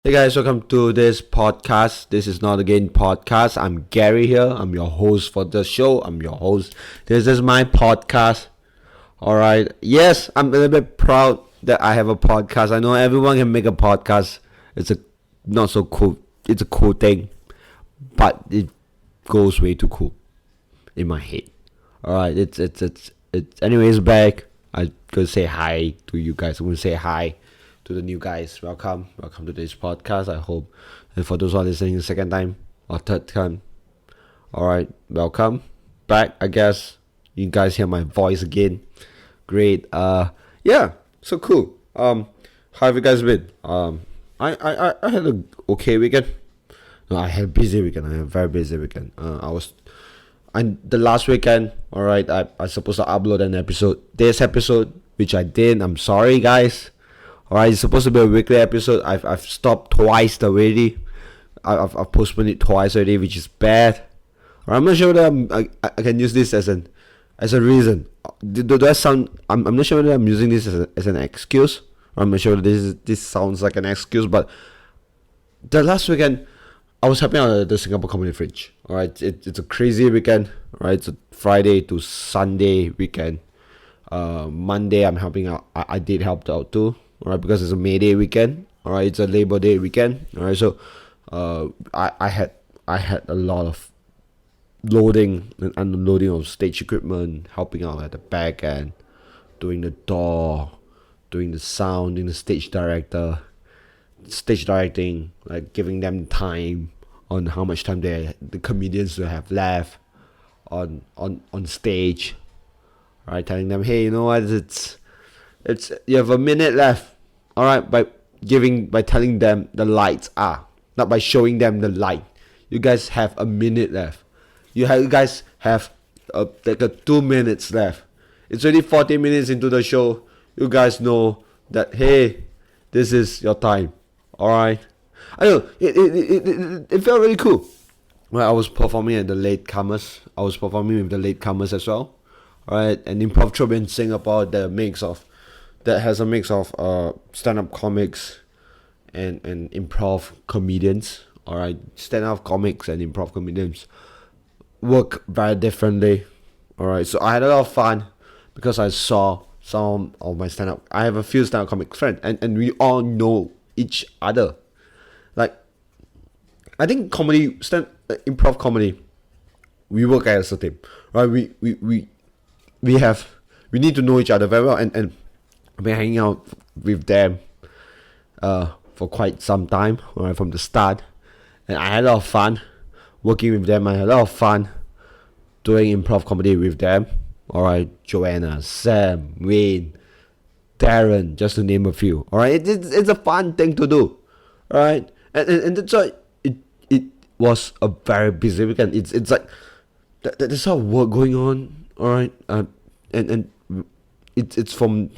Hey guys, welcome to this podcast. This is Not Again podcast. I'm Gary here. I'm your host for the show. I'm your host. This is my podcast. Alright. Yes, I'm a little bit proud that I have a podcast. I know everyone can make a podcast. It's a not so cool. It's a cool thing. But it goes way too cool in my head. Alright, it's anyways back. I gonna say hi to you guys. I'm gonna say hi to the new guys. Welcome to this podcast. I hope, and for those who are listening the second time or third time, all right, welcome back. I guess you guys hear my voice again. Great. Yeah, so cool. How have you guys been? I had a okay weekend. No, I had a busy weekend. I had a very busy weekend. The last weekend, all right, I supposed to upload an episode. This episode, which I did. I'm sorry, guys. Alright, it's supposed to be a weekly episode. I've stopped twice already. I've postponed it twice already, which is bad. I'm not sure that I can use this as a reason. Do I sound? I'm not sure that I'm using this as an excuse. I'm not sure that this sounds like an excuse, but the last weekend I was helping out at the Singapore Comedy Fringe. Alright, it's a crazy weekend. Alright, it's a Friday to Sunday weekend. Monday I'm helping out. I did help out too. Alright, because it's a May Day weekend. Alright, it's a Labor Day weekend. Alright, so I had a lot of loading and unloading of stage equipment, helping out at the back end, doing the door, doing the sound, doing the stage directing, like giving them time on how much time the comedians will have left on stage. Alright, telling them, hey, you know what, it's you have a minute left. Alright, by telling them the lights are, not by showing them the light. You guys have a minute left. You guys have like a 2 minutes left. It's already 40 minutes into the show. You guys know that, hey, this is your time. Alright, I know it felt really cool. Well, I was performing at the latecomers. I was performing with the latecomers as well. Alright, an improv troupe in Singapore that has a mix of stand-up comics and improv comedians. Alright, stand-up comics and improv comedians work very differently. Alright, so I had a lot of fun because I saw some of my stand-up. I have a few stand-up comic friends, and we all know each other. Like, I think improv comedy, we work as a team. Right, we need to know each other very well, and I've been hanging out with them for quite some time, right, from the start, and I had a lot of fun working with them. I had a lot of fun doing improv comedy with them. Alright, Joanna, Sam, Wayne, Darren, just to name a few. Alright, it's a fun thing to do. Alright, and that's why it was a very busy weekend. It's like there's a lot of work going on. Alright, and it's from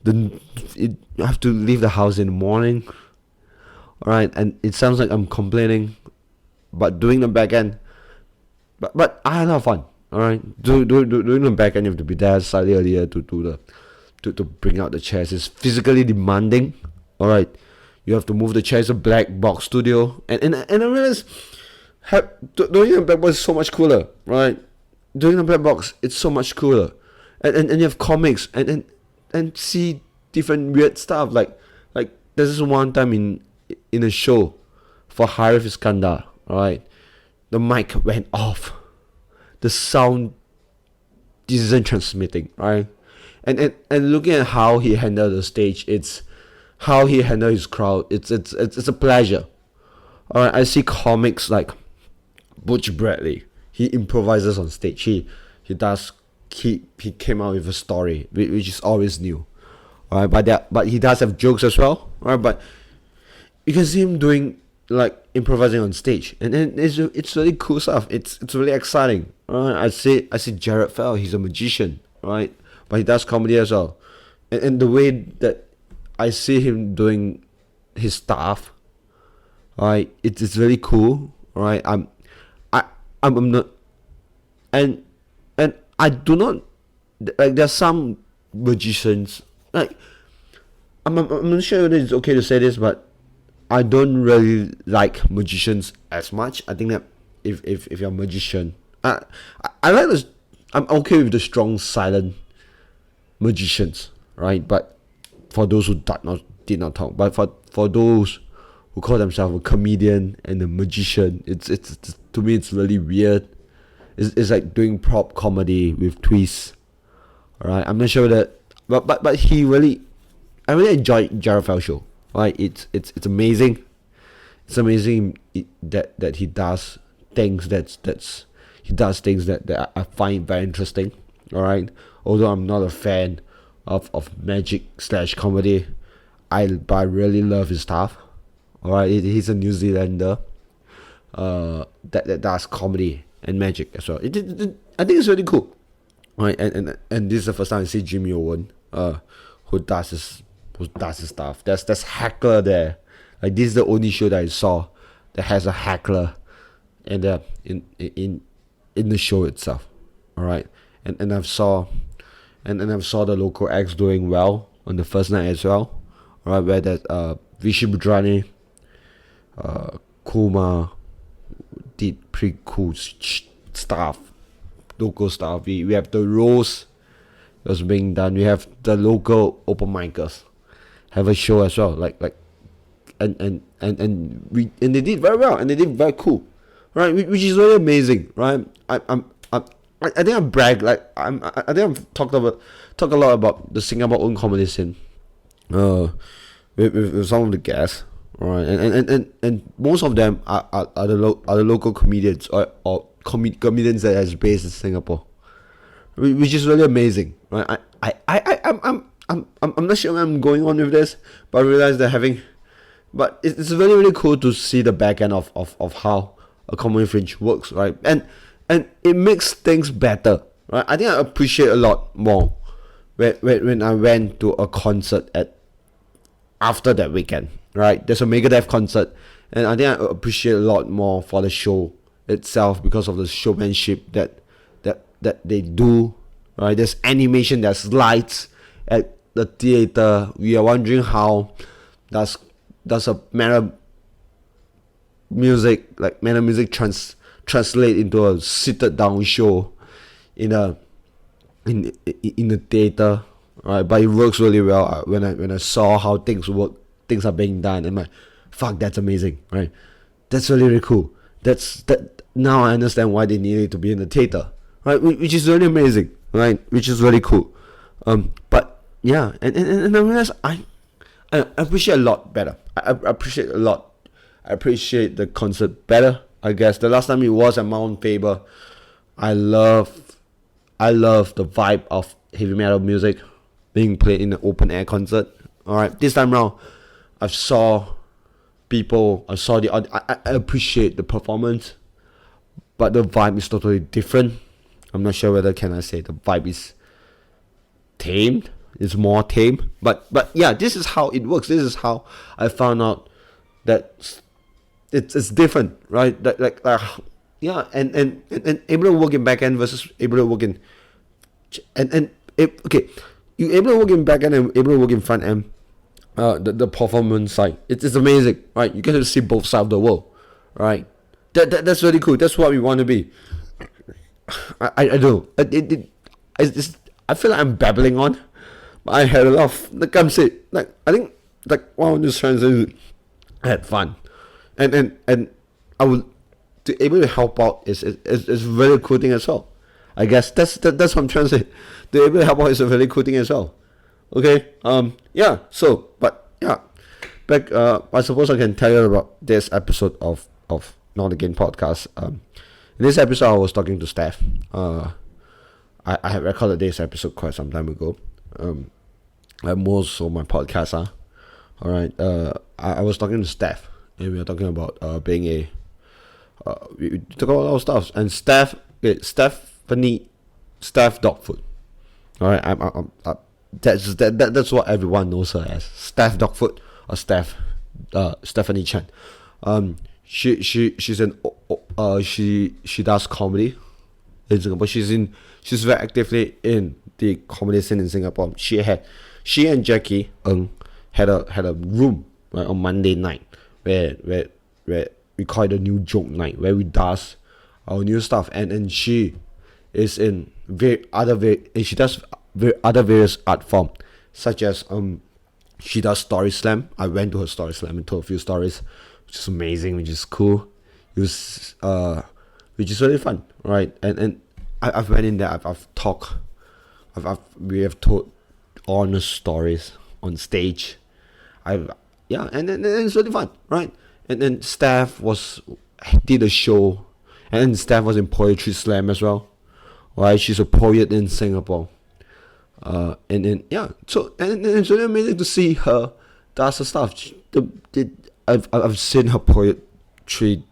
you have to leave the house in the morning. Alright, and it sounds like I'm complaining, but doing the back end, but I had a lot of fun. Alright, doing the back end, you have to be there slightly earlier to bring out the chairs. It's physically demanding. Alright, you have to move the chairs to black box studio, and I realized doing the black box is so much cooler. Right, doing the black box, it's so much cooler, and you have comics and see different weird stuff. Like there's this one time in a show for Harif Iskandar, right? The mic went off. The sound isn't transmitting, right? And looking at how he handled the stage, it's how he handled his crowd. It's a pleasure. Alright, I see comics like Butch Bradley. He improvises on stage. He came out with a story which is always new. Alright, but he does have jokes as well. Alright, but you can see him doing like improvising on stage, and then it's really cool stuff. It's really exciting. Alright, I see Jared Fell. He's a magician, right? But he does comedy as well, and the way that I see him doing his stuff, right? It's really cool. Right, I'm not, and I do not, like, there's some magicians, like, I'm not sure whether it's okay to say this, but I don't really like magicians as much. I think that if you're a magician, I like this. I'm okay with the strong silent magicians, right? But for those who did not talk, but for those who call themselves a comedian and a magician, it's to me it's really weird. It's like doing prop comedy with twists. Alright, I'm not sure that, but he really, I really enjoyed Jarrell show. Right, it's amazing. It's amazing that he does things he does things that I find very interesting. Alright, although I'm not a fan of magic / comedy, but I really love his stuff. Alright, he's a New Zealander that does comedy and magic as well. I think it's really cool. Right, and this is the first time I see Jimmy Owen, who does his stuff. There's heckler there. Like, this is the only show that I saw that has a heckler in the show itself. Alright, and I've saw the local acts doing well on the first night as well. Alright, where that Vishy Budrani, Kuma did pretty cool stuff, local stuff. We have the roast that's being done. We have the local open micers have a show as well. And they did very well, and they did very cool, right? Which is really amazing, right? I think I brag, like I think I've talk a lot about the Singapore own comedy scene, with some of the guests, right? And most of them are the local comedians or comedians that is based in Singapore, which is really amazing, right? I'm not sure where I'm going on with this, but I realize but it's really, really cool to see the back end of how a comedy fringe works, right? And it makes things better, right? I think I appreciate a lot more when I went to a concert after that weekend, right? There's a Megadeth concert, and I think I appreciate a lot more for the show itself because of the showmanship that they do, right? There's animation, there's lights at the theater. We are wondering how does a manner music translate into a seated down show in a theater, right? But it works really well. When I saw how things work, things are being done, and I'm like, fuck, that's amazing, right? That's really, really cool. Now I understand why they needed to be in the theater, right? Which is really amazing, right? Which is really cool. But yeah, and I realized I appreciate a lot better. I appreciate a lot. I appreciate the concert better, I guess. The last time it was at Mount Faber, I love the vibe of heavy metal music being played in an open air concert. Alright, this time around, I appreciate the performance, but the vibe is totally different. I'm not sure whether can I say the vibe is tamed. It's more tame, but yeah, this is how it works. This is how I found out that it's different, right? Yeah, and able to work in back end versus able to work in you able to work in back end and able to work in front end. The performance side, it's amazing, right? You get to see both sides of the world, right? That's really cool. That's what we want to be. I do. I feel like I'm babbling on. I had a lot of, like I'm saying, I think what I'm just trying to say, I had fun, and I would to able to help out is a very cool thing as well. I guess that's what I'm trying to say. To able to help out is a very cool thing as well. Okay. Yeah. So, but yeah, back. I suppose I can tell you about this episode of Not Again podcast. In this episode, I was talking to Steph. I had recorded this episode quite some time ago. Like most of my podcasts are. Alright, I was talking to Steph, and we were talking about being we talk about a lot of stuff, and Stephanie Dogfoot. Alright, that's what everyone knows her as, Steph Dogfoot or Stephanie Chan. She's she does comedy in Singapore. She's very actively in the comedy scene in Singapore. She and Jackie Ng had a room, right, on Monday night, where we call it a new joke night, where we does our new stuff, and she is in she does other various art form, such as she does story slam. I went to her story slam and told a few stories, which is amazing, which is cool. It was which is really fun, right? And I've went in there. We have told honest stories on stage. And then it's really fun, right? And then Steph did a show, and then Steph was in poetry slam as well, right? She's a poet in Singapore, so it's really amazing to see her does her stuff. I've seen her poetry.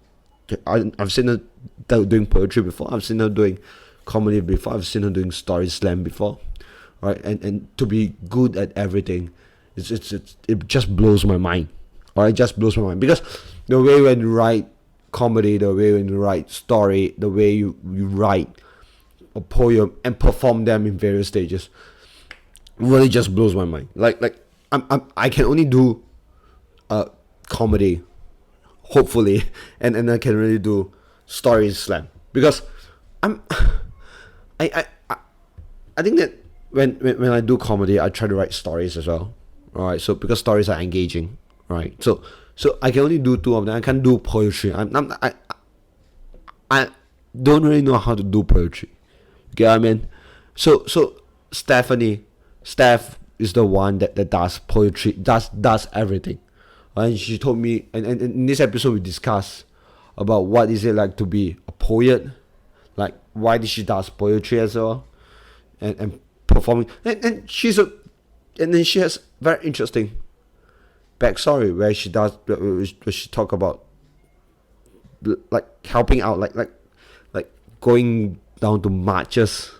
I've seen her doing poetry before. I've seen her doing comedy before. I've seen her doing story slam before, right? And to be good at everything, it just blows my mind. Right? It just blows my mind, because the way when you write comedy, the way when you write story, the way you write a poem and perform them in various stages, really just blows my mind. I can only do comedy, hopefully, and I can really do story slam, because I think that when I do comedy, I try to write stories as well. Alright, so because stories are engaging, right? So I can only do two of them. I can't do poetry. I don't really know how to do poetry. You get what I mean? So Steph is the one that does poetry, does everything. And she told me, and in this episode we discussed about what is it like to be a poet, like why did she does poetry as well, and performing, and then she has very interesting backstory where she talk about like helping out, like going down to marches.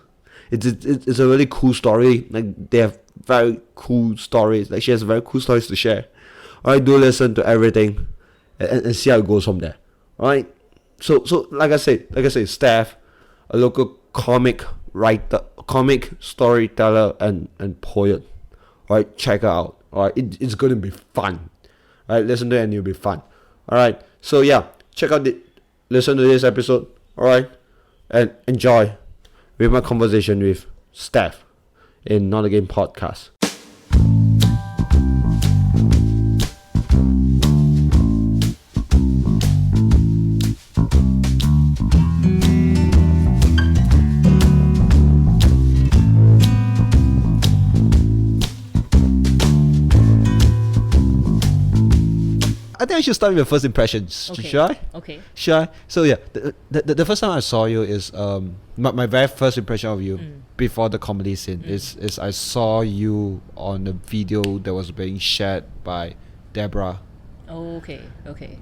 It's a really cool story. Like they have very cool stories. Like she has very cool stories to share. Alright, do listen to everything and see how it goes from there. Alright, so like I say, Steph, a local comic writer, comic storyteller, and poet. Alright, check her out. Alright, it's gonna be fun. Alright, listen to it and it'll be fun. Alright, so yeah, listen to this episode. Alright, and enjoy with my conversation with Steph in Not a Game Podcast. I think I should start with your first impressions. Okay. Should I? Okay. Should I? So yeah, the first time I saw you is my very first impression of you before the comedy scene is I saw you on a video that was being shared by Deborah. Oh, okay.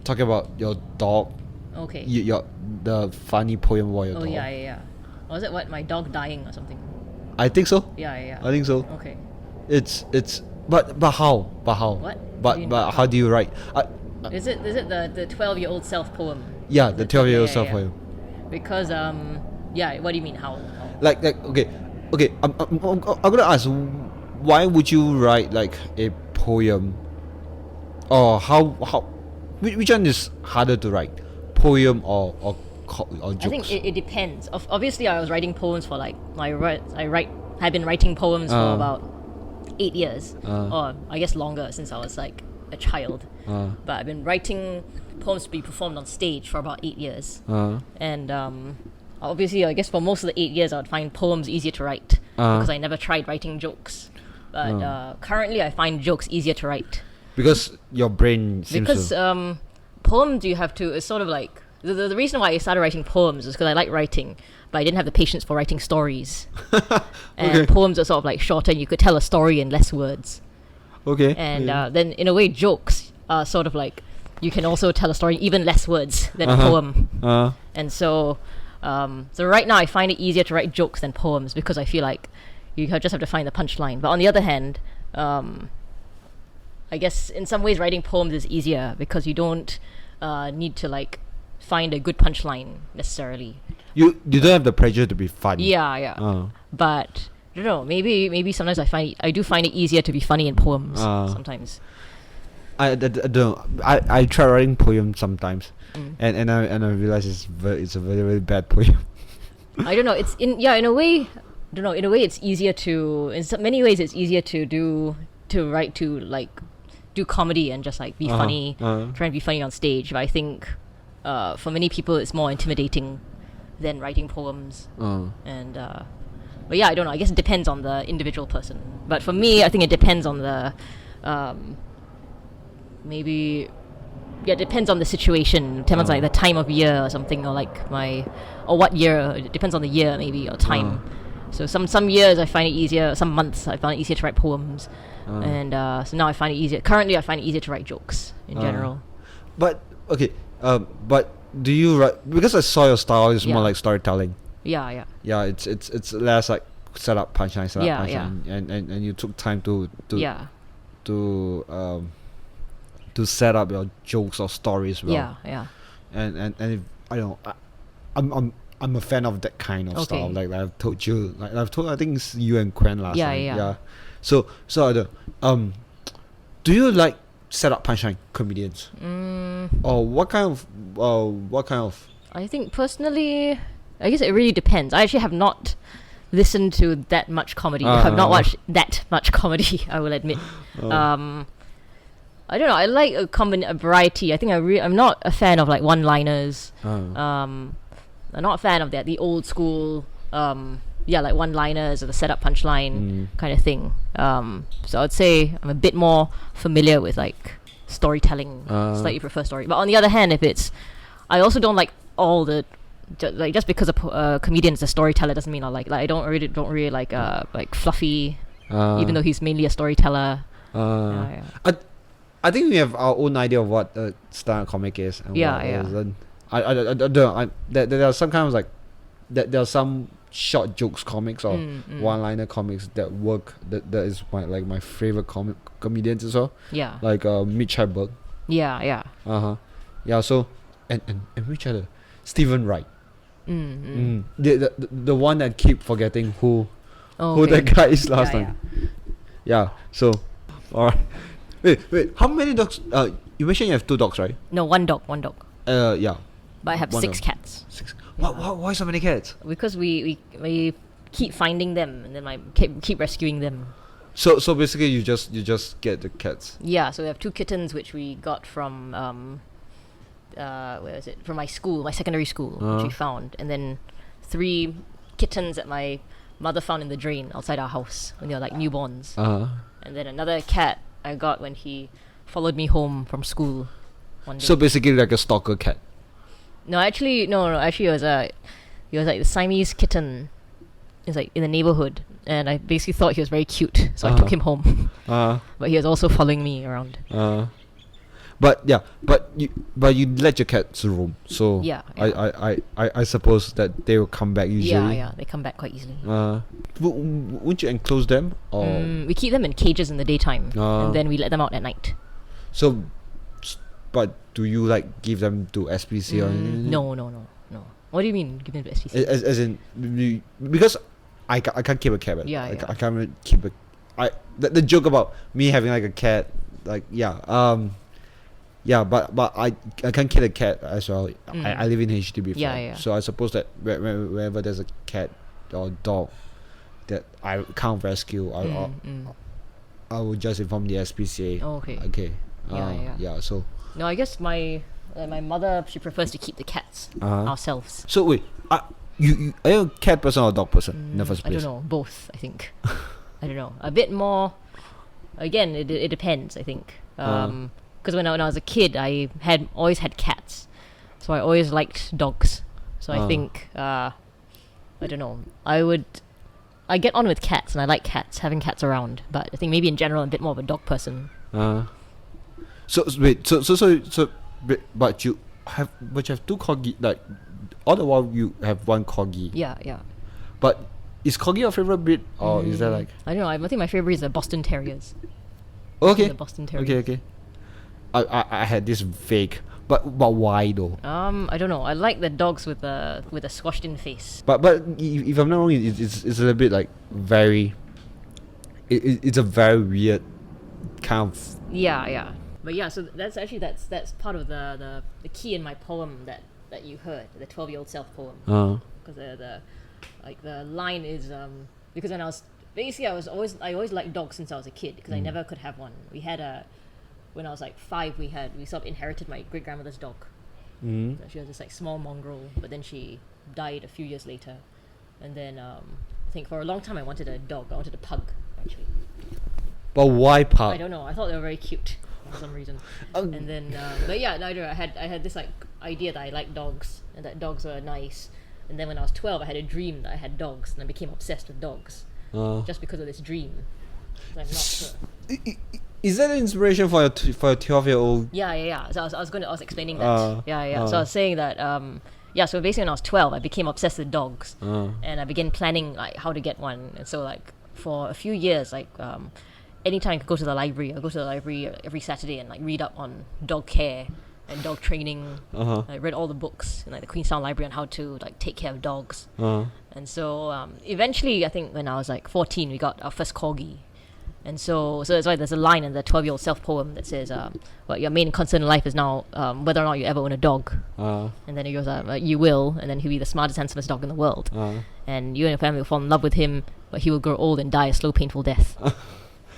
Talking about your dog. Okay. The funny poem about your dog. Oh yeah. Was it my dog dying or something? I think so. Yeah. I think so. Okay. It's but how? What? But how do you write? Is it the 12-year-old self poem? Yeah, the 12-year-old self poem. Because what do you mean how? Like okay. I'm gonna ask, why would you write like a poem? Or how which one is harder to write, poem or jokes? I think it depends. Obviously, I was writing poems for like I've been writing poems for about 8 years, or I guess longer, since I was like a child. But I've been writing poems to be performed on stage for about 8 years. And obviously, I guess for most of the 8 years, I would find poems easier to write because I never tried writing jokes. But currently, I find jokes easier to write. Because your brain seems poems, you have to, it's sort of like, the reason why I started writing poems is because I like writing, but I didn't have the patience for writing stories. And poems are sort of like shorter, and you could tell a story in less words. Okay. And then in a way, jokes are sort of like, you can also tell a story in even less words than a poem. And so right now I find it easier to write jokes than poems, because I feel like you just have to find the punchline. But on the other hand, I guess in some ways writing poems is easier because you don't need to like find a good punchline necessarily. You don't have the pressure to be funny. Yeah. But I don't know, maybe sometimes I do find it easier to be funny in poems sometimes. I don't know. I try writing poems sometimes, and I realize it's a very very bad poem. I don't know. It's in a way. I don't know. In a way, it's easier to. In many ways, it's easier to write to like do comedy and just like be funny, try and be funny on stage. But I think for many people, it's more intimidating than writing poems. And but yeah, I don't know. I guess it depends on the individual person. But for me, I think it depends on the maybe. Yeah, it depends on the situation. It depends on like the time of year or something, or like or what year. It depends on the year maybe or time. So some years I find it easier. Some months I find it easier to write poems, and so now I find it easier. Currently, I find it easier to write jokes in general. But okay, but do you write, because I saw your style is more like storytelling. Yeah. Yeah, it's less like set up punchline, punchline. And you took time to set up your jokes or stories well. Yeah. And if, I don't know, I'm a fan of that kind of style. Like I've told you, I think it's you and Quen last time. Yeah. So I don't, do you like set up punchline comedians? Or what kind of? I think personally, I guess it really depends. I actually have not listened to that much comedy. I have not watched that much comedy, I will admit. I don't know. I like a variety. I think I'm not a fan of like one-liners. I'm not a fan of the old school, like one-liners or the setup punchline kind of thing. So I'd say I'm a bit more familiar with like storytelling. Slightly prefer story. But on the other hand, I also don't like all the like, just because a comedian is a storyteller doesn't mean I like I don't really like Fluffy, even though he's mainly a storyteller. I think we have our own idea of what a stand-up comic is. And what isn't. I don't know. There are some kind of like there are some short jokes comics or one-liner comics that work. That is my favorite comedians as well. Yeah. Like Mitch Hedberg. Yeah. Yeah. So and which other? Stephen Wright. The one that keep forgetting who that guy is last time. Yeah. So, alright. Wait. How many dogs? You mentioned you have 2 dogs, right? No, one dog. Yeah. But I have 6 cats. 6. Why so many cats? Because we keep finding them and then I keep rescuing them. So basically, you just get the cats. Yeah. So we have 2 kittens which we got from where is it? From my school, my secondary school, which we found, and then 3 kittens that my mother found in the drain outside our house when they were like newborns. And then another cat I got when he followed me home from school one day. So basically like a stalker cat. No, actually it was he was like the Siamese kitten. It was like in the neighborhood, and I basically thought he was very cute, so I took him home. But he was also following me around. But you let your cats roam, so I suppose that they will come back usually. Yeah, they come back quite easily. Wouldn't you enclose them? Or we keep them in cages in the daytime, and then we let them out at night. So, but do you like give them to SPC or anything? No. What do you mean give them to SPC? As in, because I can't keep a cat. I can't really keep the joke about me having like a cat, like but I can't kill a cat as well. I live in HDB flat, so I suppose that wherever there's a cat or dog that I can't rescue, I will just inform the SPCA. Okay. Yeah. So no, I guess my mother, she prefers to keep the cats ourselves. So wait, are you a cat person or a dog person in the first place? I don't know, both. I think. I don't know. A bit more. Again, it depends. I think. Because when I was a kid, I always had cats, so I always liked dogs. So I think I don't know. I get on with cats, and I like cats, having cats around. But I think maybe in general, I'm a bit more of a dog person. So wait, but you have 2 corgi, like all the while you have 1 corgi. Yeah. But is corgi your favorite breed, or is that like? I don't know. I think my favorite is the Boston Terriers. Okay. The Boston Terriers. Okay. I had this vague, but why though? I don't know. I like the dogs with a squashed in face. But if I'm not wrong, it's a little bit like very. It's a very weird kind of. Yeah. But yeah, so that's part of the key in my poem that you heard, the 12-year-old self poem. Because the line is because when I was basically I always liked dogs since I was a kid because I never could have one. We had when I was like 5 we sort of inherited my great grandmother's dog. So she was this like small mongrel, but then she died a few years later, and then I think for a long time I wanted a dog. I wanted a pug actually. But why pug? I don't know. I thought they were very cute for some reason. And then, but yeah, no, I had this like idea that I liked dogs and that dogs were nice. And then when I was 12, I had a dream that I had dogs, and I became obsessed with dogs just because of this dream. So I'm not sure. Is that an inspiration for your 12-year-old? Yeah. So I was explaining that. So I was saying that. So basically when I was 12, I became obsessed with dogs, and I began planning like how to get one. And so like for a few years, like anytime I could go to the library, I go to the library every Saturday and like read up on dog care and dog training. I read all the books in like the Queenstown Library on how to like take care of dogs. And so eventually, I think when I was like 14, we got our first corgi. And so that's why there's a line in the 12-year-old self poem that says, "Well, your main concern in life is now whether or not you ever own a dog." And then he goes, "You will, and then he'll be the smartest, handsomest dog in the world. And you and your family will fall in love with him, but he will grow old and die a slow, painful death."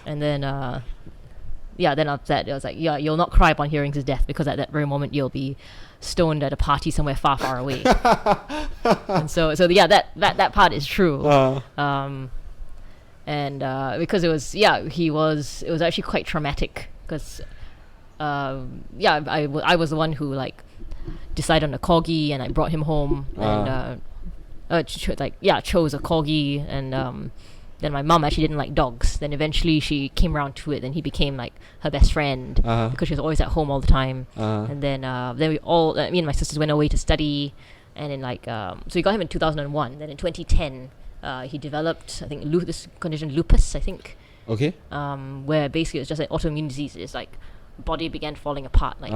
And then, then after that, it was like, "Yeah, you'll not cry upon hearing his death because at that very moment you'll be stoned at a party somewhere far, far away." And so yeah, that part is true. And because it was actually quite traumatic because I was the one who like decided on a corgi, and I brought him home and chose a corgi, and then my mum actually didn't like dogs. Then eventually she came around to it, and he became like her best friend because she was always at home all the time. And then we all me and my sisters went away to study, and then so we got him in 2001. Then in 2010 he developed, I think, this condition lupus, I think. Okay. Where basically it's just like autoimmune disease. It's like body began falling apart. Like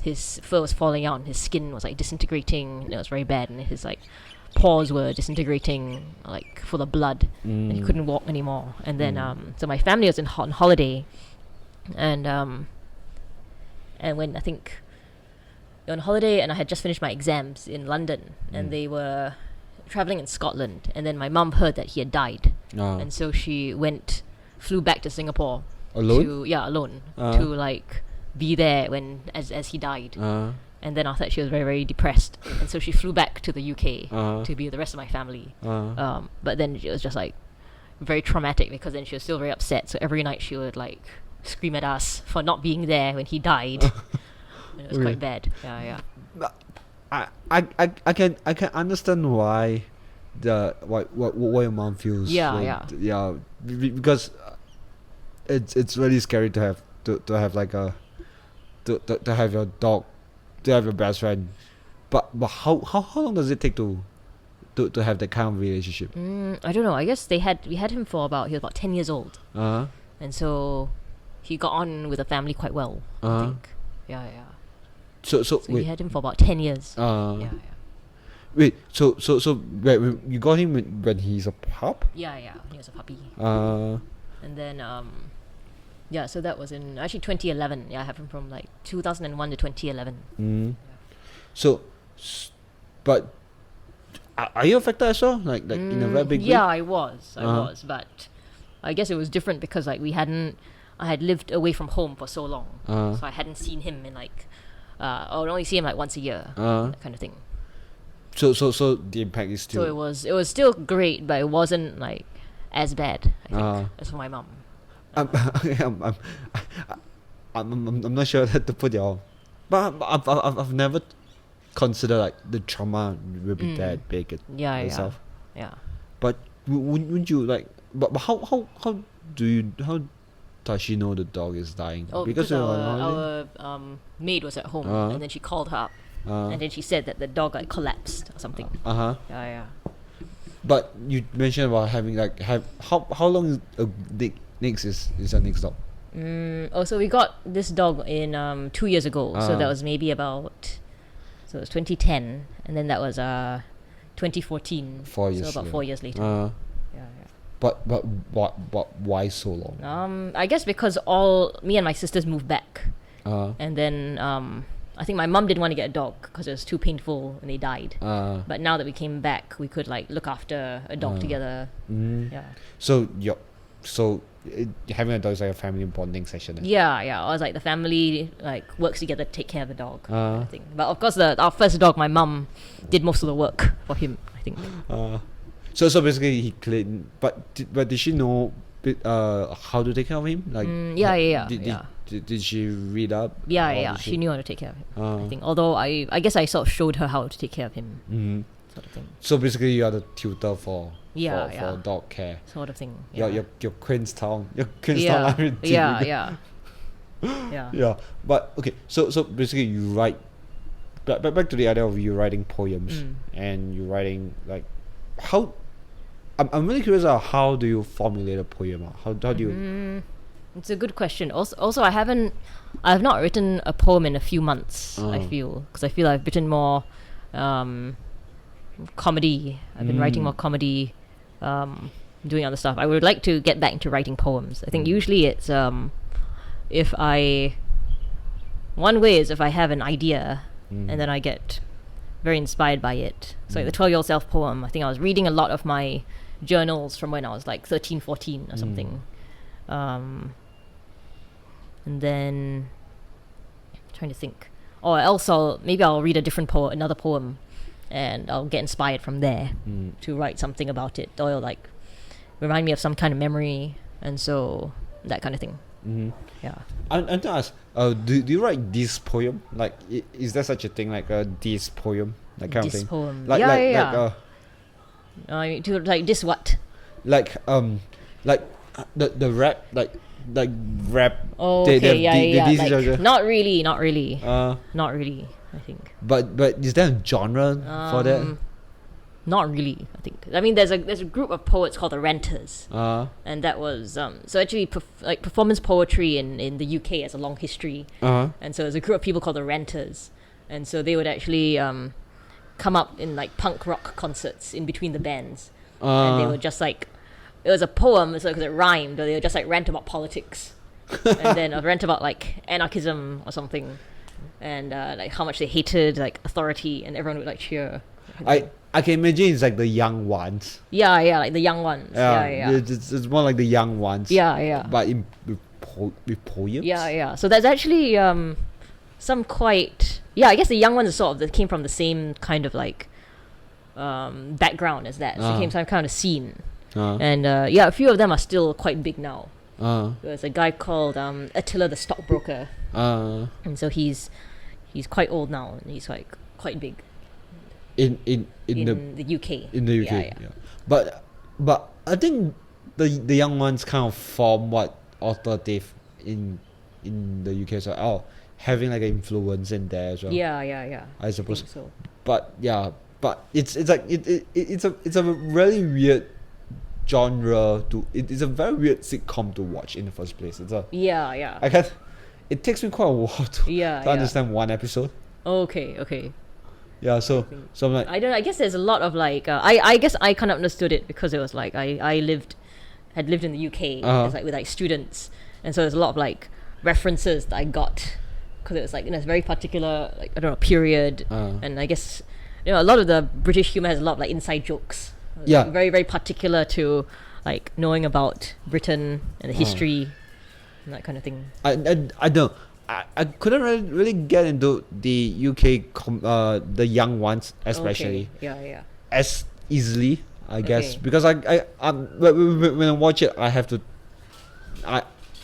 his fur was falling out, and his skin was like disintegrating. And it was very bad, and his like paws were disintegrating, like full of blood, and he couldn't walk anymore. And then so my family was on holiday, and when I think on holiday, and I had just finished my exams in London, and they were traveling in Scotland, and then my mum heard that he had died, and so she flew back to Singapore alone to like be there as he died. And then after that she was very, very depressed, and so she flew back to the UK to be with the rest of my family. But then it was just like very traumatic because then she was still very upset, so every night she would like scream at us for not being there when he died. And it was quite bad. I can understand why what your mom feels. Because it's really scary to have like to have your dog, to have your best friend, but how long does it take to have that kind of relationship? I don't know. I guess we had him he was about 10 years old, and so he got on with the family quite well. I think. So we had him for about 10 years. Wait, so wait, you got him when he's a pup? Yeah, he was a puppy. And then so that was in actually 2011. I have him from like 2001 to 2011. So, but are you affected as well? Like in a very big way? Yeah, I was, but I guess it was different because like I had lived away from home for so long, so I hadn't seen him in like I would only see him like once a year, that kind of thing. So the impact is still. So it was still great, but it wasn't like as bad, I think, as for my mum. I'm not sure how to put it all, but I've never considered like the trauma will be that big itself. Yeah. But wouldn't you like? But how does she know the dog is dying? Because our maid was at home, and then she called her up, and then she said that the dog like collapsed or something. But you mentioned about having like how long is your next dog? So we got this dog in 2 years ago. So that was maybe about. So it was 2010, and then that was 2014. 4 years. So about 4 years later. But why so long? I guess because me and my sisters moved back, And then I think my mum didn't want to get a dog because it was too painful and they died. But now that we came back, we could like look after a dog together. Yeah. So having a dog is like a family bonding session. Yeah. I was like the family like works together to take care of the dog. I think. But of course, our first dog, my mum did most of the work for him. I think. So basically he cleaned. But did she know how to take care of him? Like did she read up? Yeah. She knew how to take care of him. I think. Although I guess I sort of showed her how to take care of him. Sort of thing. So basically, you are the tutor for for dog care. Sort of thing. Your Queenstown. Yeah. But okay, so basically you write. Back to the idea of you writing poems and you writing like how. I'm really curious about how do you formulate a poem? How do you? It's a good question. Also, I have not written a poem in a few months. I feel because I feel I've written more comedy. I've been writing more comedy, doing other stuff. I would like to get back into writing poems. I think usually it's one way is if I have an idea and then I get very inspired by it. So like the 12-year-old self poem, I think I was reading a lot of my journals from when I was like 13, 14 or something. And then trying to think. Or else maybe I'll read another poem and I'll get inspired from there to write something about it. Or it'll like remind me of some kind of memory, and so that kind of thing. Yeah. And to ask, do you write this poem? Like, is there such a thing like a this poem? That kind this of thing? Poem. Like, I mean, to like this what? Like the rap, like rap. Oh, okay, like, not really. Not really, I think. But is there a genre for that? Not really, I think. I mean, there's a group of poets called the Ranters, and that was so actually performance poetry in the UK has a long history, and so there's a group of people called the Ranters, and so they would actually come up in like punk rock concerts in between the bands, and they would just like it was a poem, so because it rhymed, or they would just like rant about politics, and then rant about like anarchism or something, and like how much they hated like authority, and everyone would like cheer. I can imagine it's like the young ones. Yeah, like the young ones. Yeah. It's more like the young ones. Yeah. But with poems. Yeah. So there's actually some quite. Yeah, I guess the young ones are sort of that came from the same kind of like background as that. So it came some kind of scene. And a few of them are still quite big now. There's a guy called Attila the Stockbroker. And so he's quite old now, and he's like quite big. In the UK. In the UK. Yeah. But I think the young ones kind of form what authoritative in the UK as well. Having like an influence in there as well. Yeah. I suppose. I think so. But it's like it's a really weird genre it's a very weird sitcom to watch in the first place. It's a it takes me quite a while to understand one episode. Okay. Yeah, so I'm like I guess there's a lot of like I guess I kind of understood it because it was like I had lived in the UK it's like with like students, and so there's a lot of like references that I got because it was like it's very particular like I don't know period, and I guess a lot of the British humor has a lot of like inside jokes. Yeah, very very particular to like knowing about Britain and the history and that kind of thing. I don't. I couldn't really get into the UK the young ones especially. Okay. Yeah. As easily, I guess, because when I watch it, I have to.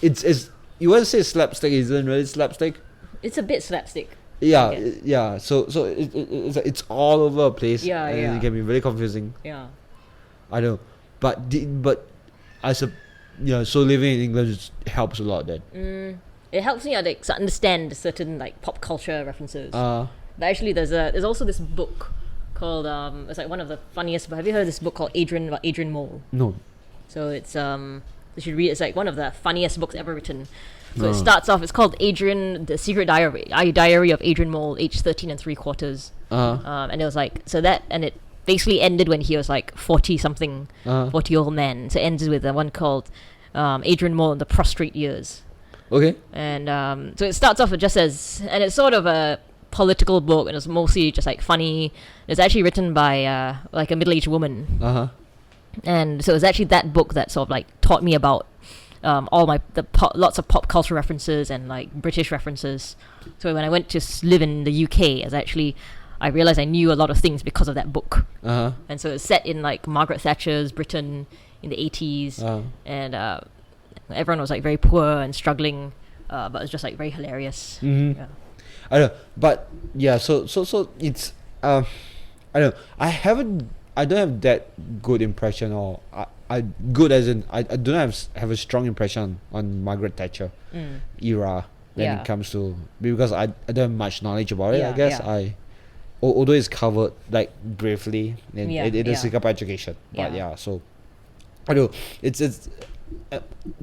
It's you want to say slapstick? Isn't really slapstick. It's a bit slapstick. Yeah. So it's all over the place. Yeah. And it can be very confusing. Yeah. I know, but so living in England helps a lot then. It helps me like understand certain like pop culture references. But actually, there's also this book called it's like one of the funniest. Have you heard of this book called about Adrian Mole? No. So it's you should read it. It's like one of the funniest books ever written. So it starts off. It's called Adrian, the Secret Diary of Adrian Mole, age 13 3/4. And it was like and it basically ended when he was like 40-something, 40-year-old man. So it ends with one called Adrian Mole and the Prostrate Years. Okay. And so it starts off with just as, and it's sort of a political book, and it's mostly just like funny. It's actually written by like a middle-aged woman, Uh-huh. and so it's actually that book that sort of like taught me about lots of pop culture references and like British references. So when I went to live in the UK, I realized I knew a lot of things because of that book. Uh-huh. And so it's set in like Margaret Thatcher's Britain in the 80s, and everyone was like very poor and struggling, but it was just like very hilarious. Mm-hmm. Yeah. I don't know, but yeah, so it's I don't know. I don't have that good impression, or I good as in I don't have a strong impression on Margaret Thatcher era when it comes to, because I don't have much knowledge about it. I guess although it's covered like briefly in it is Singapore education, but so I don't know. It's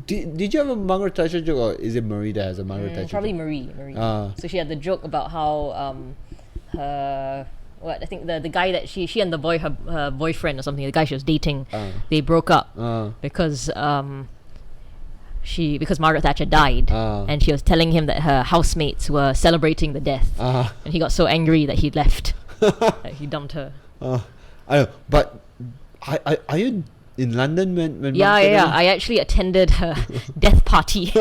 did you have a Margaret Thatcher joke, or is it Marie that has a Margaret Thatcher Probably joke? Marie. So she had the joke about how her, I think the guy that she and the boy, her boyfriend or something, the guy she was dating, they broke up because Margaret Thatcher died, and she was telling him that her housemates were celebrating the death, and he got so angry that he left. That he dumped her. I don't know, but are you in London when Yeah. I actually attended her death party.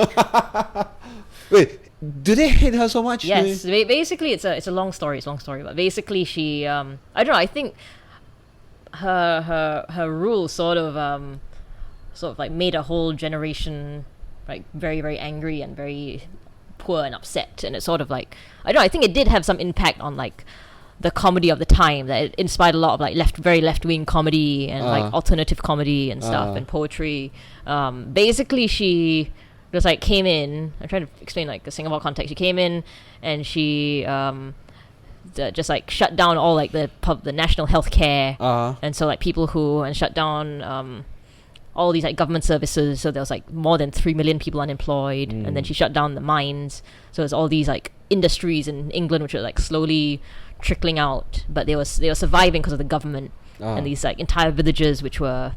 Wait, do they hate her so much? Yes, basically it's a long story. But basically she I don't know. I think her rule sort of like made a whole generation like very, very angry and very poor and upset, and it's sort of like, I don't know, I think it did have some impact on like the comedy of the time, that it inspired a lot of like very left-wing comedy and like alternative comedy and stuff and poetry. Basically she just like came in, I'm trying to explain like the Singapore context. She came in and she just like shut down all like the national health care, and so like people who, and shut down all these like government services, so there was like more than 3 million people unemployed, and then she shut down the mines, so there's all these like industries in England which are like slowly trickling out, but they were surviving because of the government, and these like entire villages which were,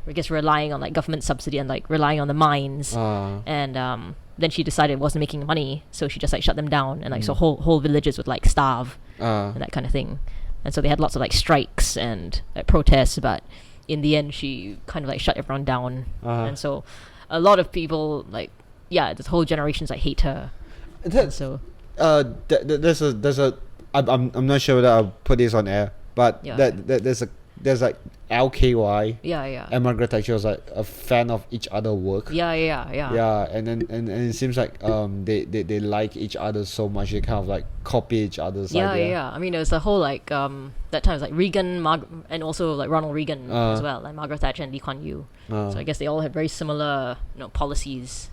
I guess, relying on like government subsidy and like relying on the mines, and then she decided it wasn't making money, so she just like shut them down, and like so whole villages would like starve and that kind of thing, and so they had lots of like strikes and like protests, but in the end she kind of like shut everyone down, and so a lot of people like this whole generations like hate her. So there's a I'm not sure whether I'll put this on air, but there's like LKY and Margaret Thatcher was like a fan of each other work. And then and it seems like they like each other so much they kind of like copy each other's idea. I mean, there was the whole like that time it was like Reagan, and also like Ronald Reagan as well, like Margaret Thatcher and Lee Kuan Yew. So I guess they all had very similar policies.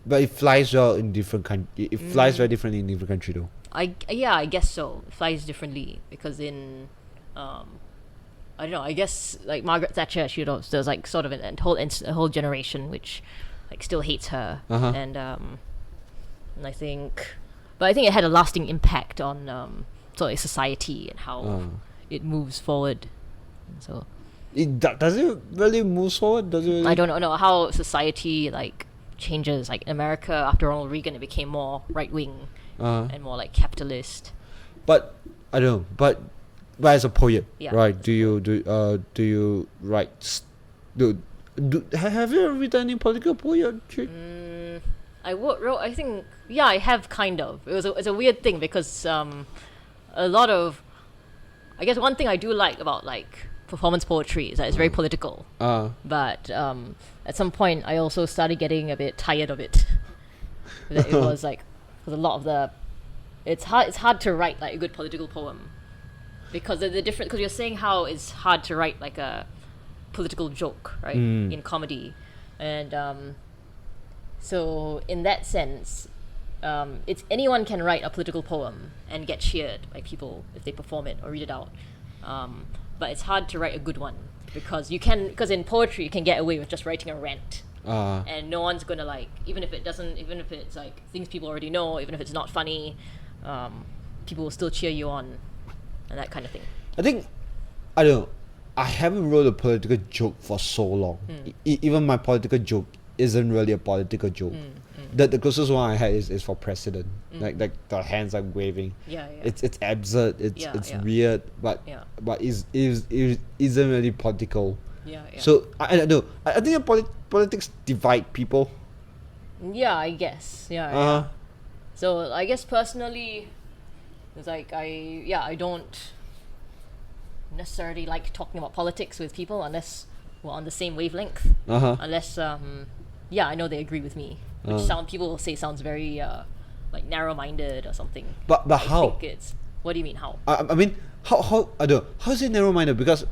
But it flies well in different countries. It flies very differently in different countries, though. I guess so. It flies differently because in I don't know. I guess like Margaret Thatcher, there's like sort of a whole generation which like still hates her, and I think it had a lasting impact on sort of society and how it moves forward. So does it really move forward? Does it? I don't know how society like changes. Like in America, after Ronald Reagan, it became more right wing and more like capitalist. But I don't know. But as a poet, right? Do you write? Have you ever written any political poetry? I think I have kind of. It's a weird thing because a lot of, I guess one thing I do like about like performance poetry is that it's very political. But at some point I also started getting a bit tired of it. That it was like, because a lot of it's hard to write like a good political poem because the different, because you're saying how it's hard to write like a political joke, right, in comedy, and so in that sense, it's anyone can write a political poem and get cheered by people if they perform it or read it out. But it's hard to write a good one because in poetry you can get away with just writing a rant, and no one's gonna like, even if it's like things people already know, even if it's not funny, people will still cheer you on and that kind of thing. I think, I don't know, I haven't wrote a political joke for so long. Even my political joke isn't really a political joke. The closest one I had is for president. Like the hands are waving. Yeah. It's absurd. It's weird, but isn't really political. Yeah. So I don't know. I think that politics divide people. Yeah, I guess. Yeah. So I guess personally, it's like I don't necessarily like talking about politics with people unless we're on the same wavelength. Unless I know they agree with me, which some people will say sounds very like narrow-minded or something. But how? Think it's, what do you mean how? I mean how I don't know. How is it narrow-minded? Because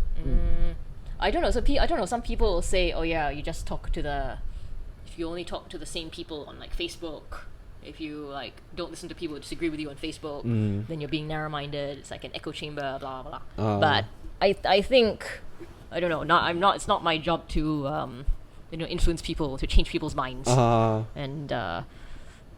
I don't know. So I don't know. Some people will say, oh yeah, you just talk to if you only talk to the same people on like Facebook. If you like don't listen to people who disagree with you on Facebook, then you're being narrow-minded. It's like an echo chamber, blah blah blah. But I think I don't know. It's not my job to influence people, to change people's minds. And I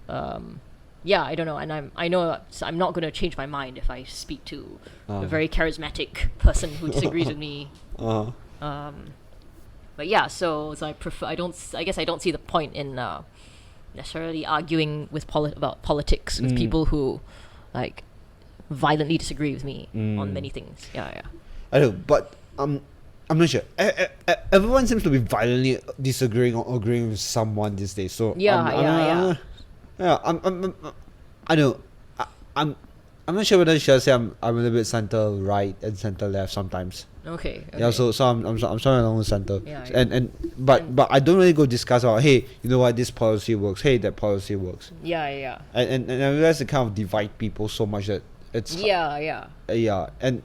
don't know. And I know I'm not going to change my mind if I speak to a very charismatic person who disagrees with me. But yeah, so I prefer. I guess I don't see the point in necessarily arguing with about politics with people who like violently disagree with me on many things. Yeah. I know, but I'm not sure. Everyone seems to be violently disagreeing or agreeing with someone these days. So Yeah. I know. I'm not sure whether I should say I'm a little bit center right and center left sometimes. Okay. Yeah, so I'm somewhere along the center. Yeah. But I don't really go discuss about, hey, you know what, this policy works, hey, that policy works. Yeah. And I realize it kind of divide people so much that it's Yeah. And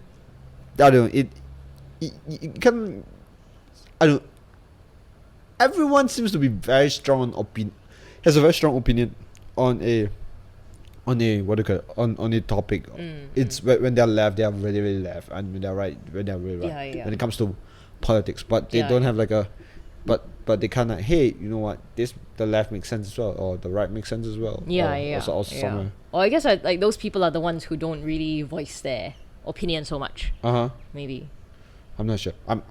I don't know, it can, I don't know, everyone seems to be very strong has a very strong opinion on a what do you call it, on a topic. It's when they're left, they are really really left, and when they're right, when they're really right. Yeah. When it comes to politics, but they don't have like a, but they kind of, hey, you know what, the left makes sense as well, or the right makes sense as well. Also somewhere. Well, I guess like those people are the ones who don't really voice their opinion so much. Maybe. I'm not sure. I'm.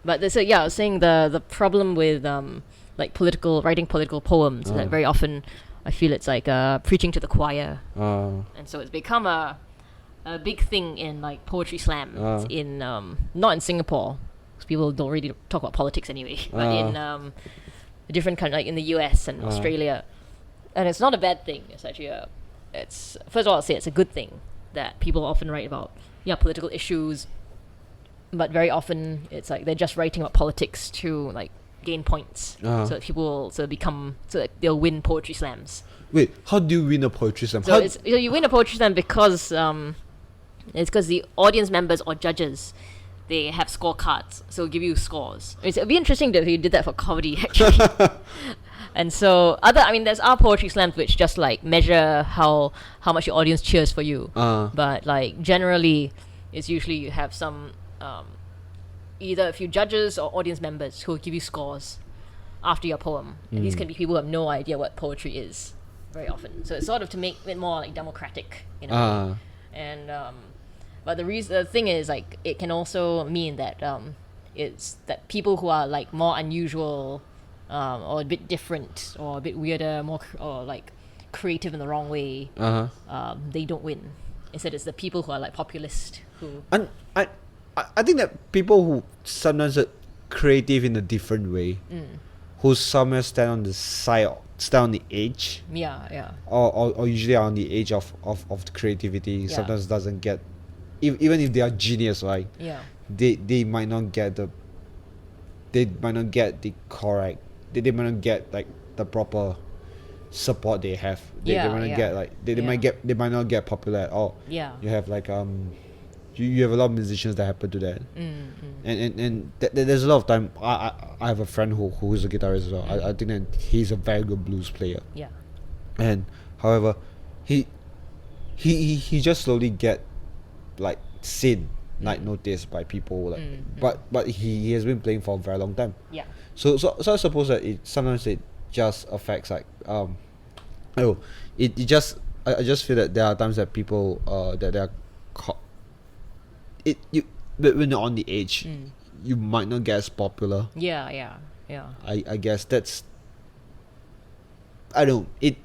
But I was saying the problem with like writing political poems that very often I feel it's like preaching to the choir, and so it's become a big thing in like poetry slams in not in Singapore, because people don't really talk about politics anyway, but in a different country like in the US and Australia, and it's not a bad thing. It's actually it's first of all I'll say it's a good thing that people often write about political issues, but very often it's like they're just writing about politics to like gain points, so that people so that they'll win poetry slams. Wait, how do you win a poetry slam? So you win a poetry slam because it's because the audience members or judges, they have scorecards, so give you scores. It'd be interesting if you did that for comedy actually. And so there's our poetry slams which just like measure how much your audience cheers for you, but like generally it's usually you have some either a few judges or audience members who will give you scores after your poem. And these can be people who have no idea what poetry is very often. So it's sort of to make it more like democratic in a way. And but the thing is like it can also mean that it's that people who are like more unusual or a bit different or a bit weirder, or like creative in the wrong way, they don't win. Instead it's the people who are like populist who. And I think that people who sometimes are creative in a different way, who somewhere stand on the edge, or usually on the edge of creativity, sometimes doesn't get, even if they are genius, right? They might not get the correct, they might not get like the proper support they have. They might not get like they might not get popular at all. You have like you have a lot of musicians that happen to that, and there's a lot of time. I have a friend who is a guitarist as well. I think that he's a very good blues player. And however, he just slowly get like seen, like noticed by people. Like, but he has been playing for a very long time. So I suppose that sometimes it just affects like I just feel that there are times that people that they are but when you're on the edge, you might not get as popular. Yeah. I guess that's I don't. It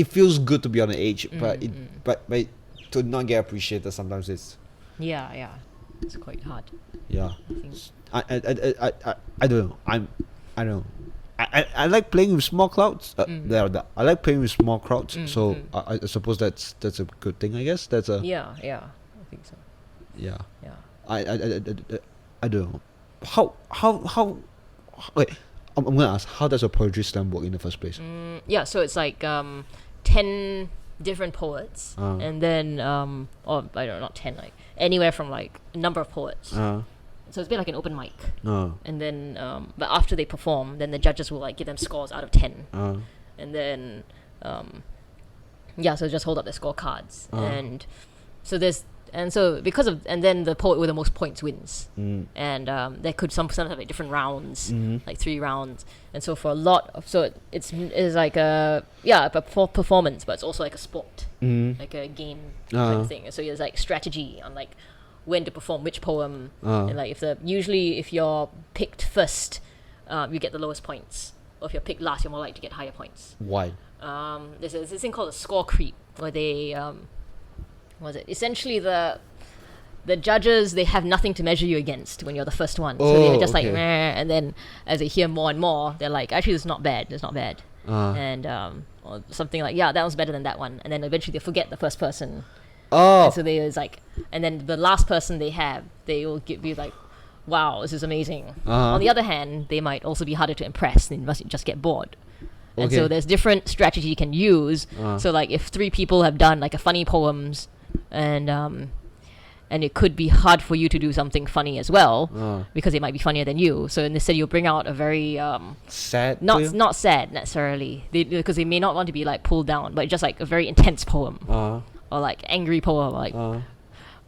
feels good to be on the edge, but to not get appreciated sometimes it's Yeah, it's quite hard. yeah. I think. I don't know. I don't know. I like playing with small crowds. I like playing with small crowds. So I suppose that's a good thing. I guess that's a Yeah, I think so. yeah. Yeah. I don't know. How wait. I'm gonna ask, how does a poetry slam work in the first place? Yeah, so it's like 10 different poets, and then or I don't know, not 10, like anywhere from like a number of poets. So it's a bit like an open mic. And then but after they perform, then the judges will like give them scores out of 10. And then so just hold up their scorecards. And so and then the poet with the most points wins. And there could sometimes have like different rounds, like 3 rounds. And so for a lot of, so it's like a performance, but it's also like a sport, like a game kind of thing. So there's like strategy on like when to perform which poem, and like usually if you're picked first, you get the lowest points, or if you're picked last, you're more likely to get higher points. Why? There's this thing called a score creep, where they essentially the judges, they have nothing to measure you against when you're the first one. So they're just like, meh, and then as they hear more and more, they're like, actually, it's not bad. And or something like, yeah, that one's better than that one. And then eventually they forget the first person. And so they was like, and then the last person they will give you like, wow, this is amazing. On the other hand, they might also be harder to impress, and you must just get bored. And so there's different strategy you can use. So like if 3 people have done like a funny poems, and it could be hard for you to do something funny as well, because it might be funnier than you. So instead you'll bring out a very sad, not sad necessarily, because they may not want to be like pulled down, but just like a very intense poem, or like angry poem, like.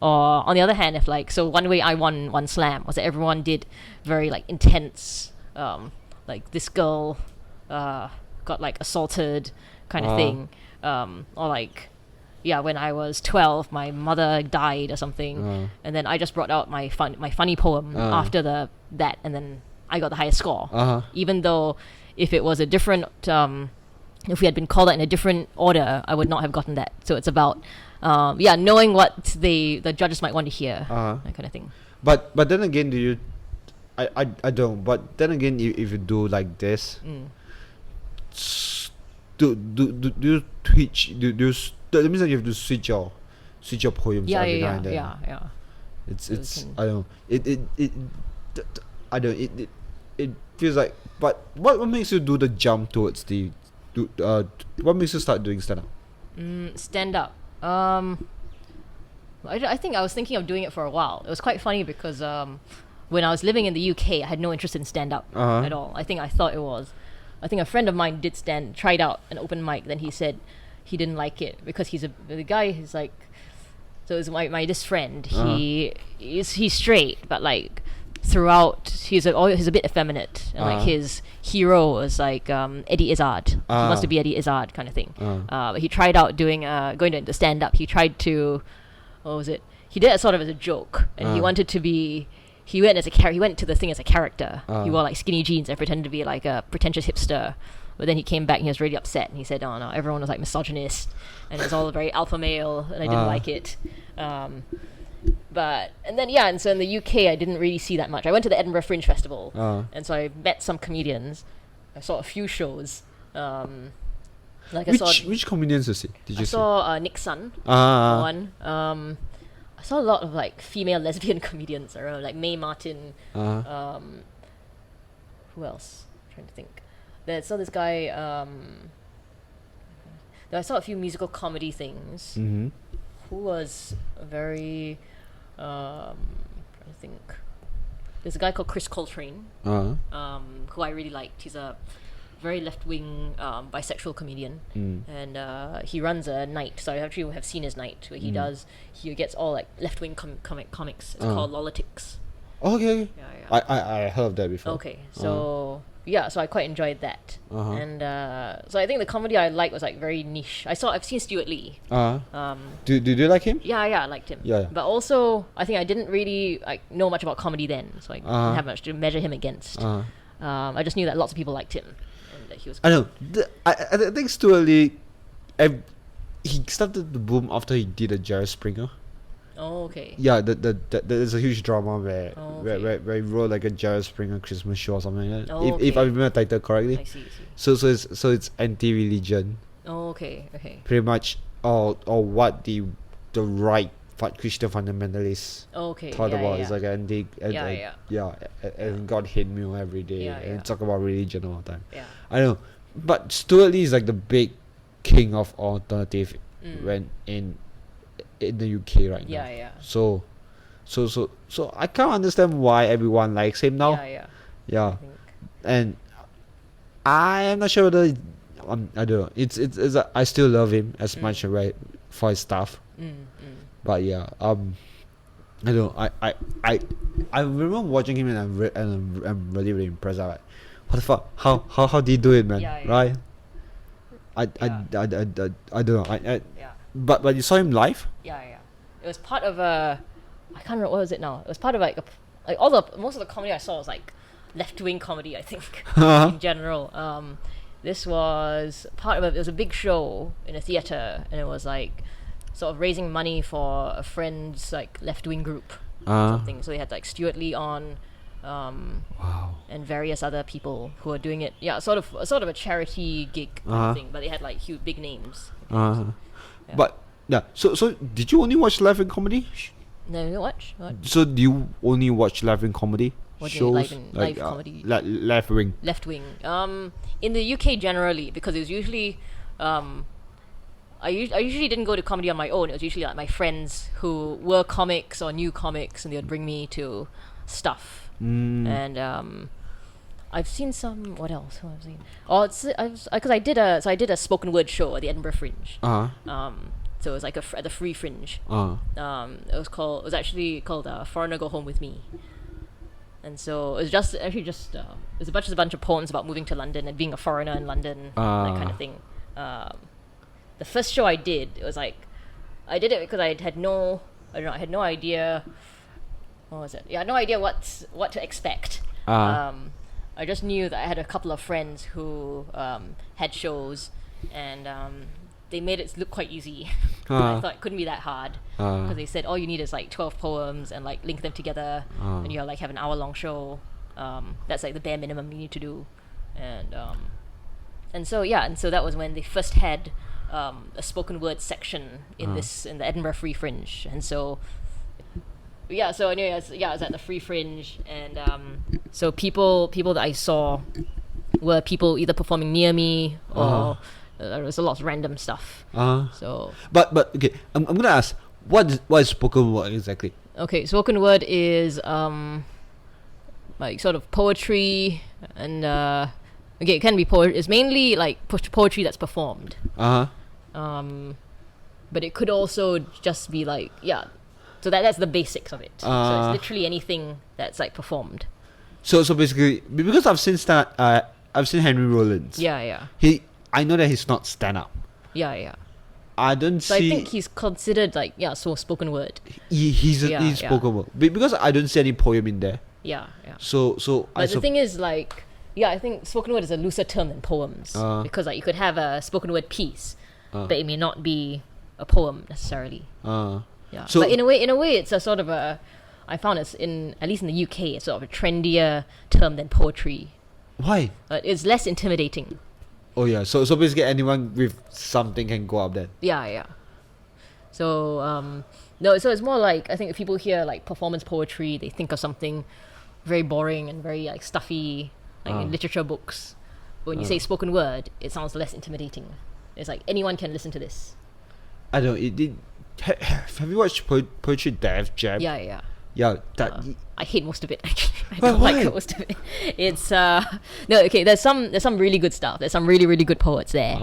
Or on the other hand, if like, so one way I won one slam was that everyone did very like intense, like this girl got like assaulted kind of thing, or like, yeah, when I was 12 my mother died or something, and then I just brought out my funny poem after that, and then I got the highest score, even though if it was a different if we had been called out in a different order, I would not have gotten that. So it's about knowing what the judges might want to hear, that kind of thing. But then again, do you I don't, but then again, if you do like this, do you twitch? That means that you have to switch your poems every now and then. Yeah. It's I don't it feels like. But what makes you do the jump towards what makes you start doing stand up? Stand up. I think I was thinking of doing it for a while. It was quite funny because when I was living in the UK, I had no interest in stand up at all. I think a friend of mine tried out an open mic. Then he said he didn't like it because the guy is like, so it's my this friend. He's straight, but like throughout he's a bit effeminate, and like his hero is like Eddie Izzard. He wants to be Eddie Izzard kind of thing. But he tried out going to stand up. He tried to, what was it? He did it sort of as a joke, and he wanted to be. He went as a he went to the thing as a character. He wore like skinny jeans and pretended to be like a pretentious hipster. But then he came back and he was really upset, and he said, "Oh no, everyone was like misogynist, and it was all very alpha male, and I didn't like it." And so in the UK I didn't really see that much. I went to the Edinburgh Fringe Festival, and so I met some comedians. I saw a few shows. Which comedians did you see? I saw Nick Sun, one. I saw a lot of like female lesbian comedians around, like Mae Martin. Who else? I'm trying to think. I saw this guy. I saw a few musical comedy things. Who was a very trying to think. There's a guy called Chris Coltrane, who I really liked. He's a very left-wing bisexual comedian, and he runs a night. So I actually have seen his night where he gets all like left-wing comics. It's called Lolitics. Okay. Yeah. I heard of that before. Okay, so so I quite enjoyed that, and so I think the comedy I liked was like very niche. I've seen Stuart Lee. Do you like him? Yeah, I liked him. Yeah. But also, I think I didn't really know much about comedy then, so I didn't have much to measure him against. I just knew that lots of people liked him. that he was. I know. I think Stuart Lee, he started to boom after he did a Jerry Springer. Oh, okay. Yeah, there's a huge drama where Oh, okay. where he wrote like a Jerry Springer Christmas show or something like that. Oh, If I okay. remember the title correctly. I see. So it's anti-religion, Oh, okay. pretty much, or what the right Christian fundamentalists Oh, okay. thought yeah, about. yeah. It's like and God hate meal every day Yeah, and yeah. talk about religion all the time. Yeah. I know, but Stuart Lee is like the big king of alternative when in the UK right now. Yeah. So I can't understand why everyone likes him now. Yeah. Yeah, I think. and I am not sure whether I don't know. It's I still love him as much right for his stuff. But yeah, I don't know. I remember watching him and I'm really impressed. I'm like, what the fuck? How did he do it, man? Yeah. Right? I don't know. Yeah. But you saw him live? Yeah. It was part of a. I can't remember what was it now. It was part of like most of the comedy I saw was like left-wing comedy. I think in general. This was part of it. It was a big show in a theater, and it was like sort of raising money for a friend's like left-wing group or something. So they had like Stuart Lee on, Wow. and various other people who are doing it. Yeah, sort of a charity gig kind of thing. But they had like huge big names. Yeah. But yeah. So did you only watch live in comedy? No, you watch what? So do you only watch live in comedy What do you mean, shows? live comedy? Left wing. Left wing. In the UK generally, because it was usually, I usually didn't go to comedy on my own. It was usually like my friends who were comics or new comics, and they would bring me to stuff. And I've seen some. What else? What have I seen? Oh, because I did a spoken word show at the Edinburgh Fringe. So it was like the Free Fringe. It was actually called "Foreigner Go Home with Me." And so it was it was a bunch of poems about moving to London and being a foreigner in London, that kind of thing. The first show I did, it was like, I did it because I had no idea. What was it? Yeah, I had no idea what to expect. I just knew that I had a couple of friends who had shows, and they made it look quite easy. I thought it couldn't be that hard, because they said all you need is like 12 poems and like link them together, and you like have an hour-long show. That's like the bare minimum you need to do, and so that was when they first had a spoken word section in the Edinburgh Free Fringe, and so. So anyway, I was at the Free Fringe, and so people that I saw were people either performing near me or there was a lot of random stuff. So, but okay, I'm gonna ask, what is spoken word exactly? Okay, spoken word is like sort of poetry, and it can be poetry. It's mainly like poetry that's performed. But it could also just be like So that's the basics of it. So it's literally anything that's like performed. So basically, because I've seen Henry Rollins. Yeah. I know that he's not stand up. Yeah. I don't So see. I think he's considered like spoken word. He's spoken word because I don't see any poem in there. Yeah. So But the thing is, like, I think spoken word is a looser term than poems, because like you could have a spoken word piece, but it may not be a poem necessarily. Yeah. So, but in a way, it's a sort of I found it's at least in the UK, it's sort of a trendier term than poetry. Why? It's less intimidating. Oh yeah. So basically, anyone with something can go up there. Yeah. So no, so it's more like, I think if people hear like performance poetry, they think of something very boring and very like stuffy, like in literature books. But when you say spoken word, it sounds less intimidating. It's like anyone can listen to this. I don't know. Have you watched Poetry Death Jam? Yeah. Yeah, I hate most of it actually. I But don't why? like most of it. It's no, okay. There's some really good stuff. There's some really really good poets there.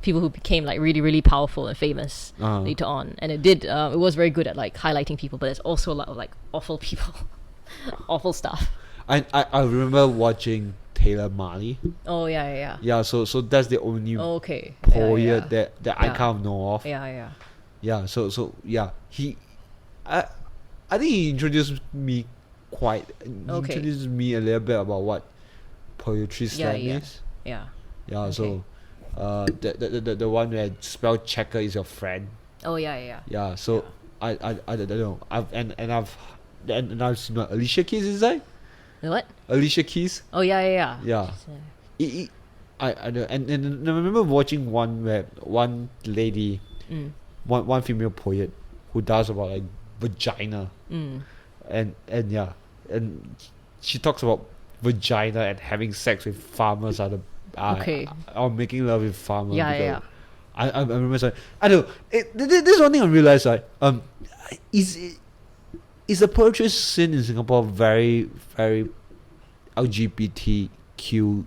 People who became like really really powerful and famous later on, and it was very good at like highlighting people. But there's also a lot of like awful people, awful stuff. I remember watching Taylor Marley. Oh yeah. Yeah, so that's the only Okay. poet that I Yeah. kind of know of. Yeah. Yeah, so yeah, I think he introduced me Okay. a little bit about what poetry slam is. Yeah. Yeah, Okay. so the one where spell checker is your friend. Oh yeah. Yeah, so I don't know. I've seen what, Alicia Keys inside. The what? Alicia Keys. Oh yeah. Yeah. She's, I know, and I remember watching one where one lady, one female poet, who does about like vagina, and yeah, and she talks about vagina and having sex with farmers Okay. or making love with farmers. Yeah, because yeah. I remember saying, I don't know. This one thing I realized, like, is the poetry scene in Singapore very very LGBTQ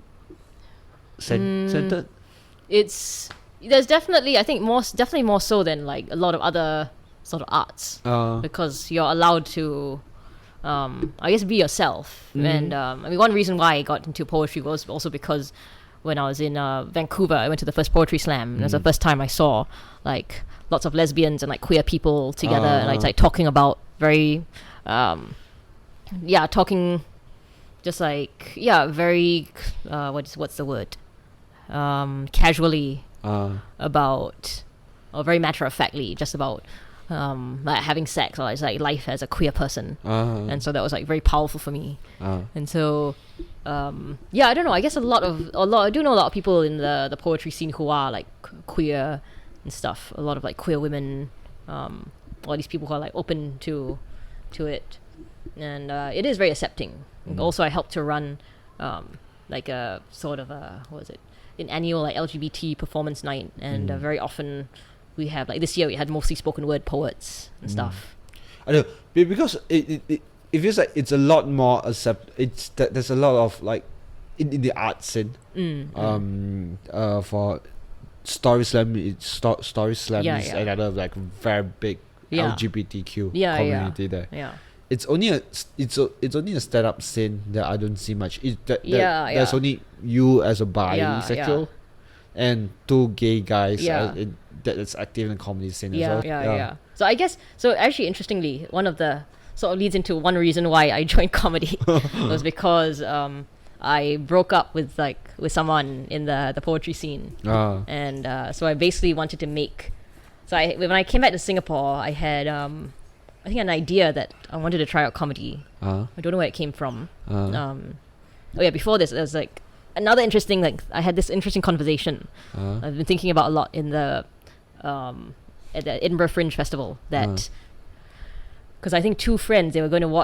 centered? There's definitely, I think, definitely more so than like a lot of other sort of arts, because you're allowed to I guess be yourself. And I mean, one reason why I got into poetry was also because when I was in Vancouver, I went to the first poetry slam, and it was the first time I saw like lots of lesbians and like queer people together, and like talking about very talking just like very what's the word, casually about, or very matter of factly, just about like having sex, or like life as a queer person. And so that was like very powerful for me. And so I don't know, I guess I do know a lot of people in the poetry scene who are like queer and stuff, a lot of like queer women, all these people who are like open to it, and it is very accepting. Also, I helped to run like a sort of an annual like LGBT performance night, and very often we have, like this year we had mostly spoken word poets and stuff. I know, because it feels like it's a lot more there's a lot of like in the art scene. For story slam is another like very big LGBTQ community there. It's only a stand-up scene that I don't see much. There's only you as a bisexual and two gay guys that's active in the comedy scene as well. So I guess, actually interestingly, one of the sort of leads into one reason why I joined comedy was because I broke up with someone in the poetry scene, and so I basically wanted to make. So when I came back to Singapore, I had I think an idea that I wanted to try out comedy. I don't know where it came from. Before this, there's like another interesting, like I had this interesting conversation I've been thinking about a lot in the at the Edinburgh Fringe Festival, that because I think two friends who were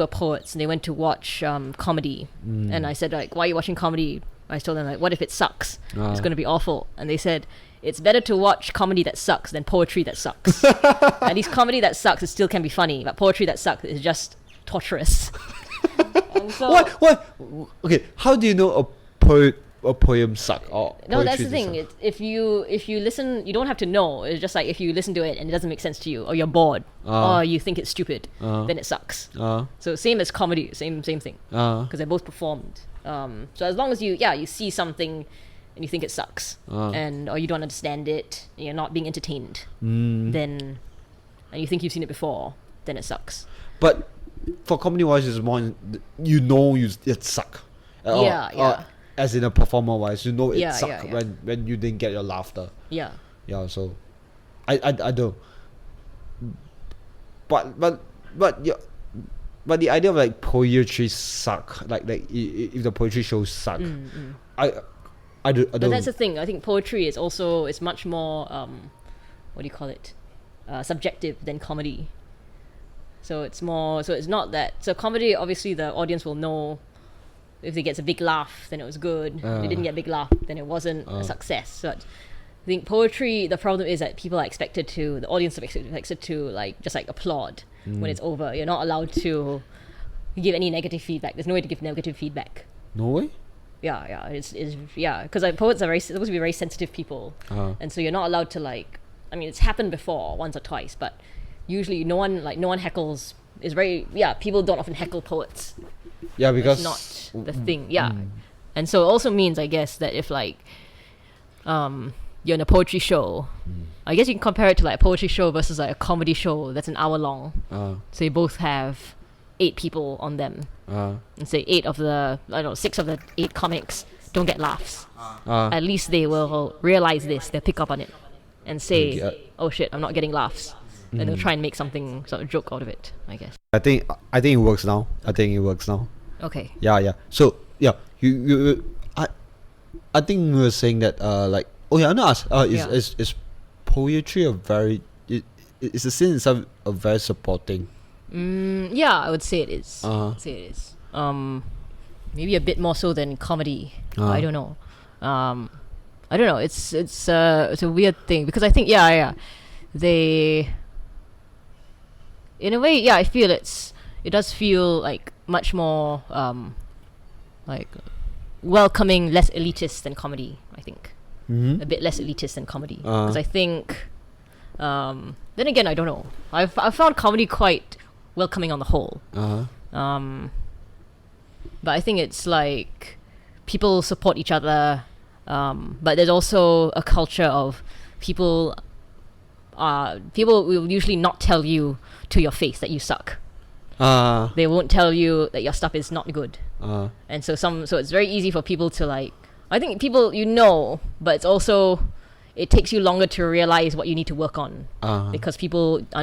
poets, and they went to watch comedy, and I said like, why are you watching comedy? I told them like, what if it sucks? It's going to be awful. And they said, it's better to watch comedy that sucks than poetry that sucks. At least comedy that sucks, it still can be funny, but poetry that sucks is just torturous. And so, what? Okay, how do you know a poem suck? Or no, that's poetry the thing. suck? If you listen, you don't have to know. It's just like if you listen to it and it doesn't make sense to you, or you're bored, or you think it's stupid, then it sucks. So same as comedy, same thing. Because they're both performed. So as long as you see something and you think it sucks, or you don't understand it, and you're not being entertained, then, and you think you've seen it before, then it sucks. But for comedy wise, it's more it suck. As in a performer wise, it suck when you didn't get your laughter. Yeah. So I don't. But the idea of like poetry suck, like if the poetry shows suck, I don't. But that's the thing. I think poetry is also, it's much more what do you call it? Subjective than comedy. So it's not that. So comedy, obviously the audience will know if they get a big laugh, then it was good. If they didn't get a big laugh, then it wasn't a success. But I think poetry, the problem is that the audience are expected to like just like applaud when it's over. You're not allowed to give any negative feedback. There's no way to give negative feedback. No way? Yeah, it's because like, poets are supposed to be very sensitive people, and so you're not allowed to like. I mean, it's happened before once or twice, but usually no one heckles. Is very people don't often heckle poets. Yeah, because it's not the thing. And so it also means, I guess, that if like you're in a poetry show, I guess you can compare it to like a poetry show versus like a comedy show that's an hour long. So you both have 8 people on them, and say 6 of the 8 comics don't get laughs, at least they will realize this. They'll pick up on it and say, "Oh shit, I'm not getting laughs," and they'll try and make something sort of joke out of it, I guess. I think it works now. Okay. Yeah. So yeah, I think we were saying that like, oh yeah, I know. Is poetry a very it's a sin itself a very supporting? Yeah, I would say it is. Maybe a bit more so than comedy. I don't know. I don't know. It's a weird thing because I think they, in a way, I feel it does feel like much more like welcoming, less elitist than comedy. I think a bit less elitist than comedy because I think. Then again, I don't know. I've found comedy quite welcoming on the whole. But I think it's like people support each other. But there's also a culture of people will usually not tell you to your face that you suck. They won't tell you that your stuff is not good. And so it's very easy for people to like. I think people but it's also it takes you longer to realize what you need to work on because people are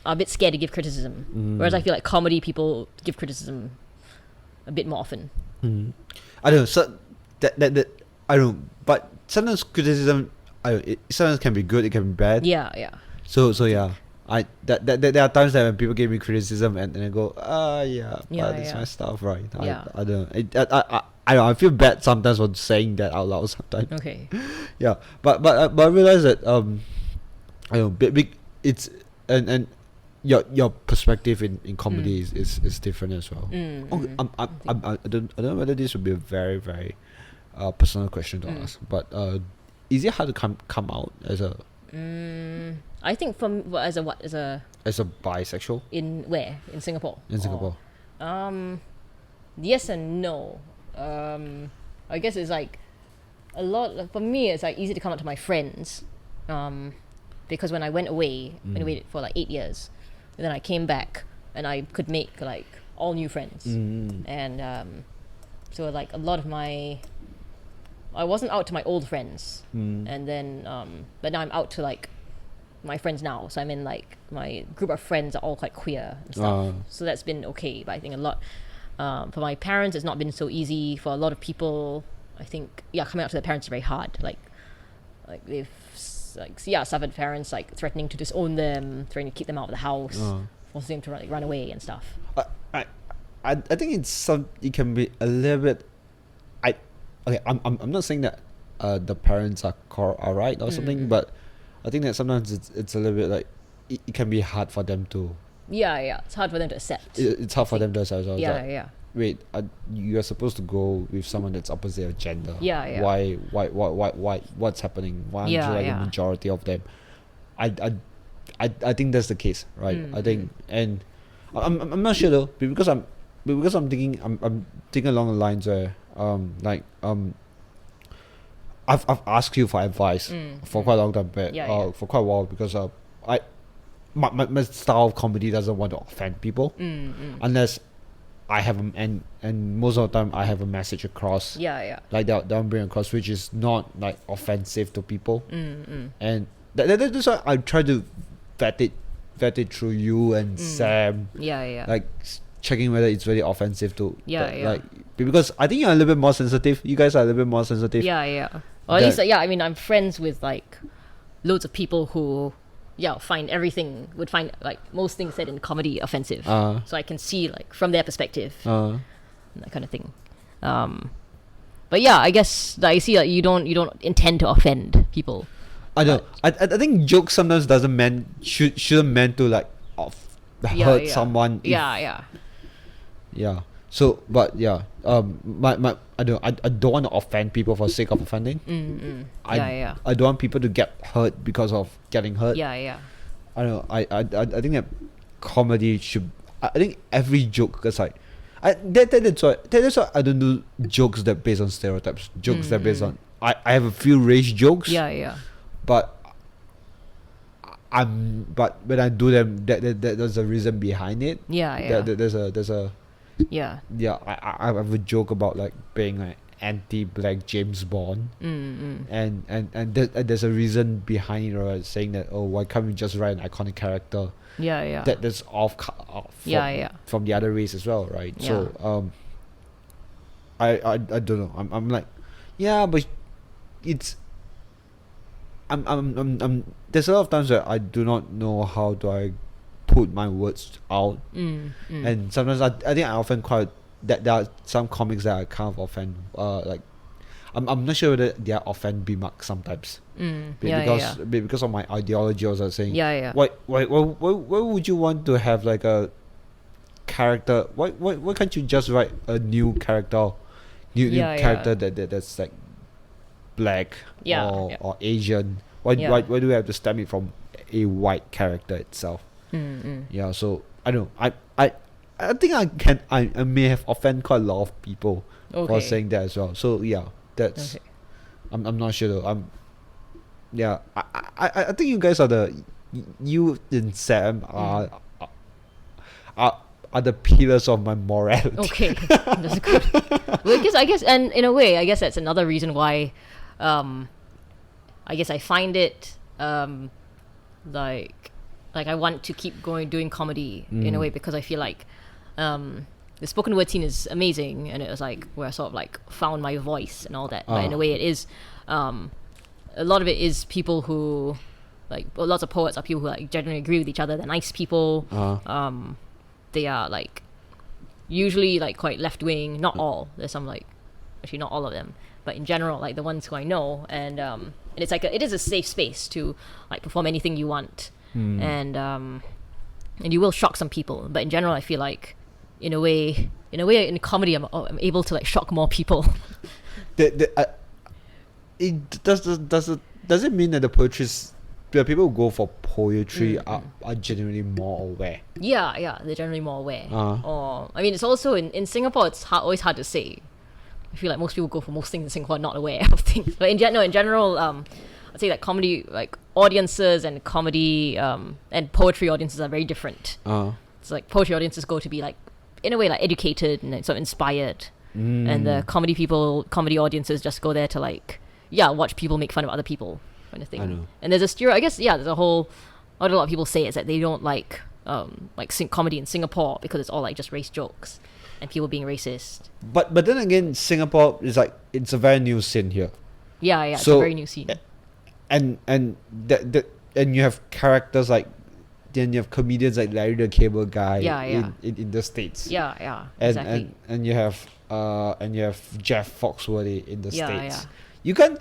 a bit scared to give criticism. Whereas I feel like comedy people give criticism a bit more often. I don't know. So that I don't know, but sometimes criticism, it sometimes can be good, it can be bad. Yeah. So yeah, there are times that when people give me criticism and I go, that's my stuff, right? I don't know. I feel bad sometimes for saying that out loud sometimes. Okay. Yeah, but I realize that I don't know, it's and your perspective in comedy is different as well. I don't know whether this would be a very very personal question to ask, but is it hard to come out as a I think as a bisexual in where in Singapore? Yes and no. I guess it's like a lot for me. It's like easy to come out to my friends, because when I went away for like 8 years, and then I came back and I could make like all new friends, and so like a lot of I wasn't out to my old friends, and then but now I'm out to like my friends now. So I'm in like my group of friends are all quite queer and stuff. So that's been okay. But I think a lot. For my parents, it's not been so easy. For a lot of people, I think, coming out to their parents is very hard. Like they've, suffered parents like threatening to disown them, threatening to keep them out of the house, forcing them to run away and stuff. I think it can be a little bit. I'm not saying that the parents are right or something, but I think that sometimes it's a little bit like it can be hard for them to. It's hard for them to accept. It's hard for them to accept. Yeah. Wait, you are supposed to go with someone that's opposite of gender. Yeah. Why? What's happening? Why aren't you like the majority of them? I think that's the case, right? I think, and I'm not sure though, because I'm thinking along the lines where I've asked you for advice for quite a long time, for quite a while, because my style of comedy doesn't want to offend people unless I have and most of the time I have a message across like that I'm bringing across which is not like offensive to people, and that's why I try to vet it through you and Sam, like checking whether it's really offensive to like, because I think you're a little bit more sensitive. You guys are a little bit more sensitive. Or at least I mean I'm friends with like loads of people who would find like most things said in comedy offensive. So I can see like from their perspective, that kind of thing. But I guess I see that you don't intend to offend people. I know. I think jokes sometimes shouldn't meant to like hurt someone. So, but my I don't want to offend people for the sake of offending. I don't want people to get hurt because of getting hurt. I don't know. I think that comedy should. I think every joke aside, that's why I don't do jokes that based on stereotypes. Jokes that based on. I have a few race jokes. But but when I do them, there's a reason behind it. There's a I have a joke about like being like anti-black James Bond, and there's a reason behind it, right? Saying that, oh, why can't we just write an iconic character that's off from the other race as well, right? Yeah. So I don't know. I'm like, yeah, but it's I'm there's a lot of times that I do not know how do I put my words out, and sometimes I think I often quite that there are some comics that I kind of offend, like I'm not sure whether they are offend B-Mark sometimes, because of my ideology. I was saying, why would you want to have like a character? Why can't you just write a new character, new character that's like black or Asian? Why do we have to stem it from a white character itself? Yeah, so I don't know. I think I may have offended quite a lot of people for saying that as well. So yeah, that's I'm not sure though. I think you guys are you and Sam are the pillars of my morality. Okay, that's good. Well, I guess, and in a way, I guess that's another reason why, I guess I find it like I want to keep doing comedy in a way, because I feel like the spoken word scene is amazing, and it was like where I sort of like found my voice and all that. But in a way, it is a lot of it is people who like lots of poets are people who like generally agree with each other. They're nice people. They are like usually like quite left wing. Not all. There's some like actually not all of them, but in general, like the ones who I know, and it's like it is a safe space to like perform anything you want, and you will shock some people. But in general, I feel like in a way in comedy, I'm able to like shock more people. It does it mean that the people who go for poetry are generally more aware? Yeah, they're generally more aware. Or I mean, it's also in Singapore, it's always hard to say. I feel like most people go for most things in Singapore are not aware of things. But in general, I'd say that comedy, like audiences and comedy and poetry audiences are very different. It's like poetry audiences go to be like, in a way, like educated and sort of inspired, and the comedy audiences just go there to like, watch people make fun of other people, kind of thing. I know. And there's a there's a whole, what a lot of people say is that they don't like comedy in Singapore because it's all like just race jokes and people being racist. But then again, Singapore is like, it's a very new scene here. Yeah, it's a very new scene. And you have characters like, then you have comedians like Larry the Cable Guy in the States. Yeah, and, exactly. and you have Jeff Foxworthy in the States. Yeah. You can't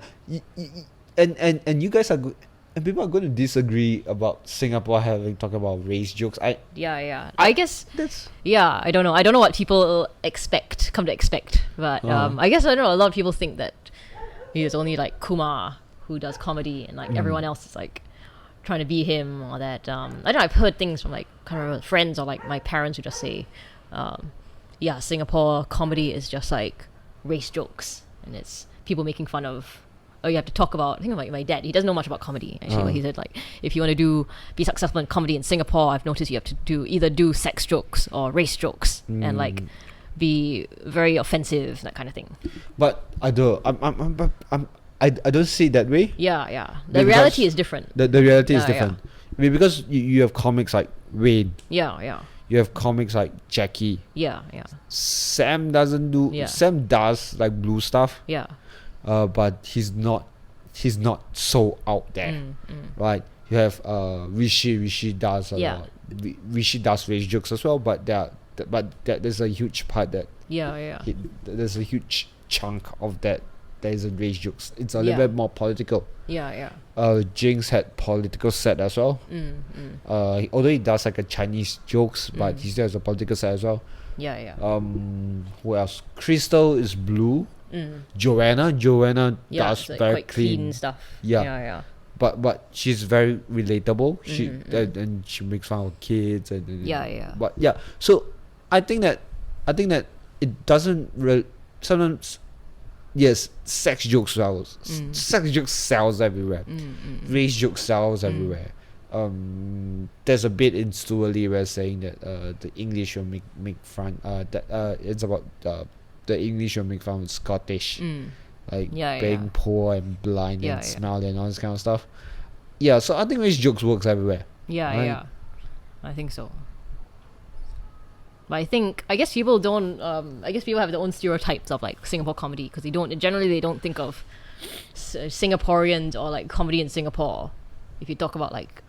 and you guys are good, and people are going to disagree about Singapore having talk about race jokes. I guess that's I don't know what people come to expect, but I guess I don't know, a lot of people think that it's only like Kumar who does comedy and like everyone else is like trying to be him, or that I don't know, I've heard things from like kind of friends or like my parents who just say Singapore comedy is just like race jokes, and it's people making fun of, you have to talk about, I think like my dad, he doesn't know much about comedy actually, but he said like, if you want to be successful in comedy in Singapore, I've noticed you have to either do sex jokes or race jokes and like be very offensive, that kind of thing. But I don't see it that way. Yeah. The reality is different. The reality is different. I mean, because you have comics like Wayne. Yeah. You have comics like Jackie. Yeah. Sam does like blue stuff. Yeah. But he's not so out there, right? You have Rishi does a lot. Rishi does race jokes as well, but there's a huge part that there's a huge chunk of that is a race jokes. It's a little bit more political. Yeah. Jinx had political set as well. Although he does like a Chinese jokes, but he still has a political set as well. Yeah. Who else? Crystal is blue. Joanna does like very quite clean stuff. Yeah. But she's very relatable. She and she makes fun of kids and But so I think that it doesn't sometimes. Yes, sex jokes sells. Sex jokes sells everywhere. Race jokes sells everywhere. There's a bit in Stuart Lee where saying that the English will make fun. That it's about the English will make fun of Scottish, like Yeah, being yeah. poor and blind Yeah, and yeah. smelly and all this kind of stuff. Yeah, so I think race jokes works everywhere. Yeah, Right. yeah. I think so. But I guess people don't. I guess people have their own stereotypes of like Singapore comedy because they don't think of Singaporeans or like comedy in Singapore. If you talk about like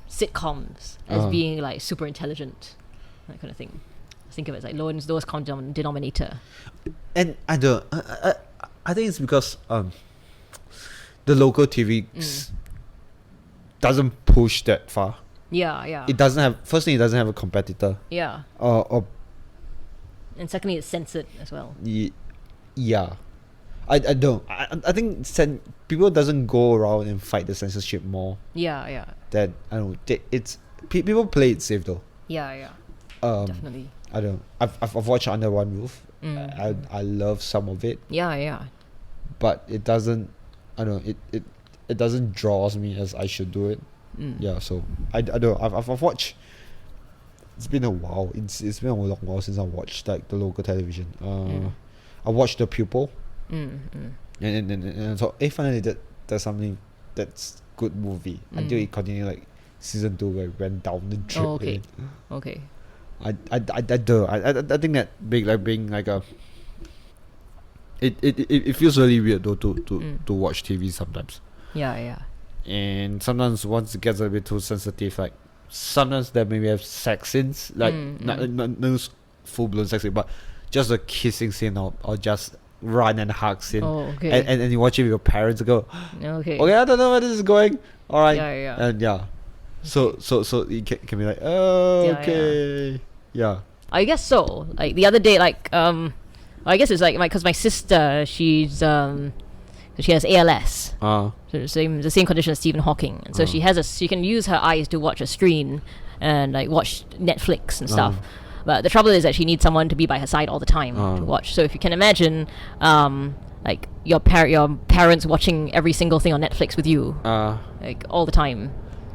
sitcoms as being like super intelligent, that kind of thing. Think of it as like lowest common denominator. And I don't. I think it's because the local TV doesn't push that far. Yeah, yeah. It doesn't have. First thing, it doesn't have a competitor. Yeah. Or And secondly, it's censored as well. yeah. I don't. I think people doesn't go around and fight the censorship more. Yeah, yeah. That I don't know. It's people play it safe though. Yeah, yeah. Definitely. I don't. I've watched Under One Roof. I love some of it, Yeah, yeah. but it doesn't. I don't know. It doesn't draws me as I should do it. Yeah. So I don't. I've watched. It's been a while. It's been a long while since I watched like the local television. I watched The Pupil. And so finally there's something that's good movie until it continued like season 2 where it went down the drain. Oh, okay. Okay. I think that being like a it feels really weird though to watch TV sometimes. Yeah, yeah. And sometimes once it gets a bit too sensitive, like sometimes there maybe have sex scenes, like not no full blown sex scene, but just a kissing scene or just run and hug scene. Oh, okay. And you watch it with your parents and go, Okay. okay, I don't know where this is going. All right. Yeah, yeah. And yeah. So you can be like, oh, Yeah, okay. Yeah. I guess so. Like the other day, like I guess it's like because my sister, she has ALS, so the same condition as Stephen Hawking, and so she can use her eyes to watch a screen and like watch Netflix and stuff. But the trouble is that she needs someone to be by her side all the time to watch. So if you can imagine, like your parents watching every single thing on Netflix with you, like all the time.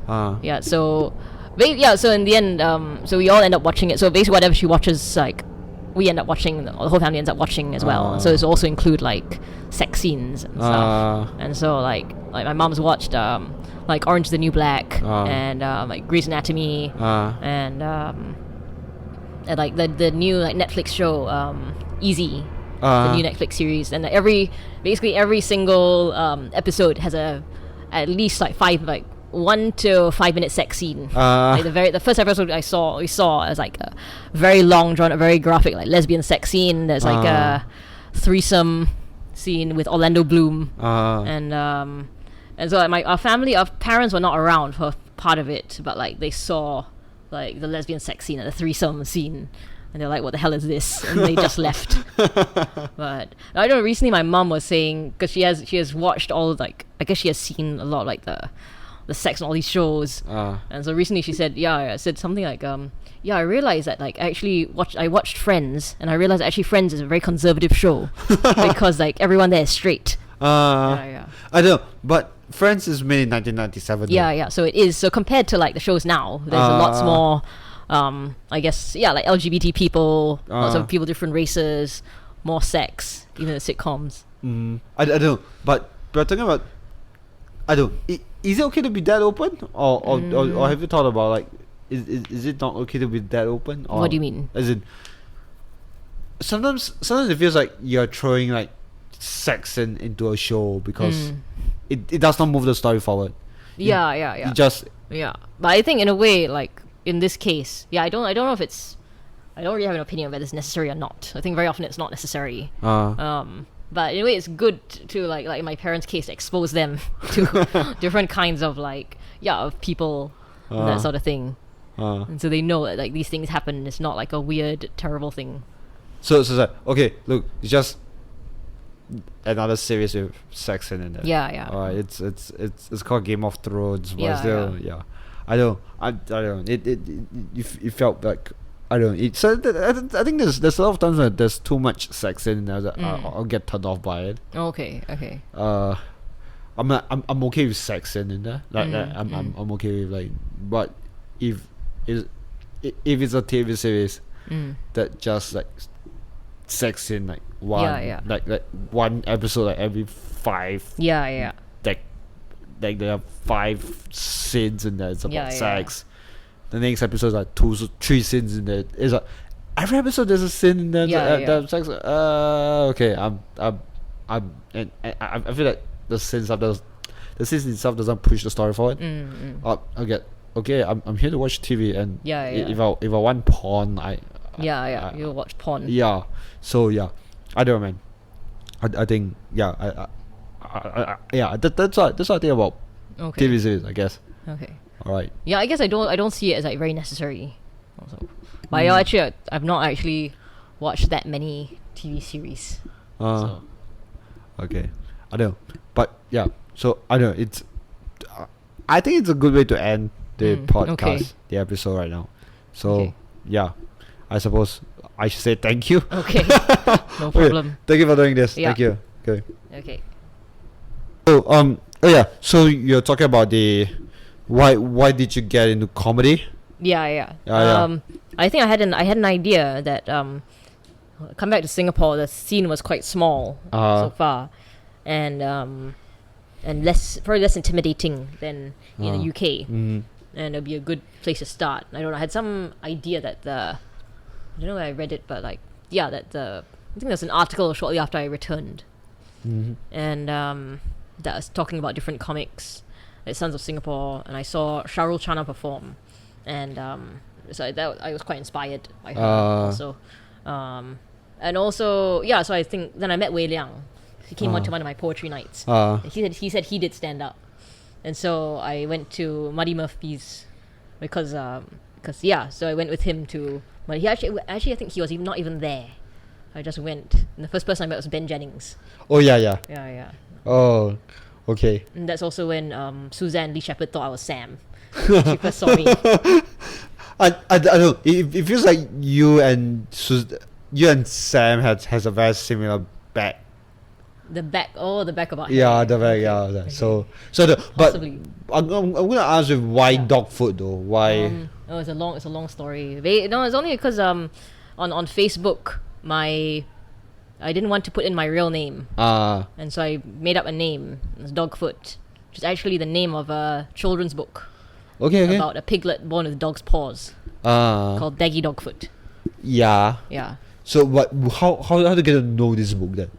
Yeah. So in the end, so we all end up watching it. So basically, whatever she watches, like we end up watching. The whole family ends up watching as well. So it's also include like sex scenes and stuff. And so like my mom's watched like Orange is the New Black and like Grey's Anatomy and like the new like Netflix show Easy, the new Netflix series, and basically every single episode has at least like 1 to 5 minute sex scene. Like the first episode we saw as like a very long drawn, very graphic like lesbian sex scene. There's like a threesome scene with Orlando Bloom, and so like our parents were not around for part of it, but like they saw like the lesbian sex scene and the threesome scene, and they're like, what the hell is this? And they just left. But I don't know, recently my mom was saying, because she has watched all of, like, I guess she has seen a lot of, like the sex and all these shows, and so recently she said something like I realized that like I watched Friends, and I realized actually Friends is a very conservative show because like everyone there is straight. I don't know, but Friends is made in 1997. Yeah. So it is. So compared to like the shows now, there's a lot more. I guess like LGBT people, lots of people different races, more sex, even the sitcoms. I don't know, but talking about, I don't. Is it okay to be that open, or have you thought about like, is it not okay to be that open? Or, what do you mean? As in, sometimes it feels like you're throwing like sex into a show because it does not move the story forward. Yeah. You just But I think in a way, like in this case, I don't know if it's. I don't really have an opinion whether it's necessary or not. I think very often it's not necessary. But in a way, it's good to like in my parents' case, expose them to different kinds of like of people and that sort of thing, and so they know that like these things happen. It's not like a weird, terrible thing. So it's like, okay, look, it's just another series with sex in it. Yeah. It's called Game of Thrones, but still, I don't. It felt like. I don't know. So I think there's a lot of times that there's too much sex in there that I'll get turned off by it. Okay. I'm okay with sex in there. Like I'm okay with like, but if it's a TV series that just like sex scene like one Yeah. like one episode like every 5 Yeah. like there are 5 scenes in there. It's about Yeah. sex. The next episode is like 3 scenes in there. It's like every episode there's a scene in there. That sex. Okay. And I feel like the scenes itself doesn't push the story forward. Okay. I'm here to watch TV, and if I want porn, You'll watch porn. yeah. So yeah, I don't know, man. I think that's what I think about Okay. TV series, I guess. Okay. All right. Yeah, I guess I don't see it as like very necessary. Also, but yeah, actually, I've not actually watched that many TV series. So. Okay. I don't know, but yeah. So I don't know. It's. I think it's a good way to end the podcast, the episode right now. So yeah, I suppose I should say thank you. Okay. No problem. Thank you for doing this. Yeah. Thank you. Okay. Okay. So oh yeah. So you're talking about the why did you get into comedy? Yeah. Yeah. I think I had an idea that come back to Singapore, the scene was quite small so far, and probably less intimidating than in the UK, and it'd be a good place to start. I don't know. I had some idea that I don't know where I read it, but I think there's an article shortly after I returned, and that was talking about different comics, like Sons of Singapore, and I saw Shahrul Chana perform, and so that I was quite inspired by her also, and also so I think then I met Wei Liang. He came on to one of my poetry nights. He said he did stand up, and so I went to Muddy Murphy's because so I went with him to. But he actually I think he was not even there. I just went, and the first person I met was Ben Jennings. Oh yeah. Yeah. Oh, okay. And that's also when Suzanne Lee Shepherd thought I was Sam. She first saw me. I don't know. It feels like you and Sam has a very similar back. The back of our Yeah, hair. the back. Okay. Yeah. Okay. So but Possibly. I'm gonna ask you why Dogfoot though? Why? It's a long story. It's only because on Facebook I didn't want to put in my real name, and so I made up a name. It's Dogfoot, which is actually the name of a children's book Okay. about a piglet born with dog's paws called Daggy Dogfoot. Yeah. Yeah. So what? How to get to know this book then?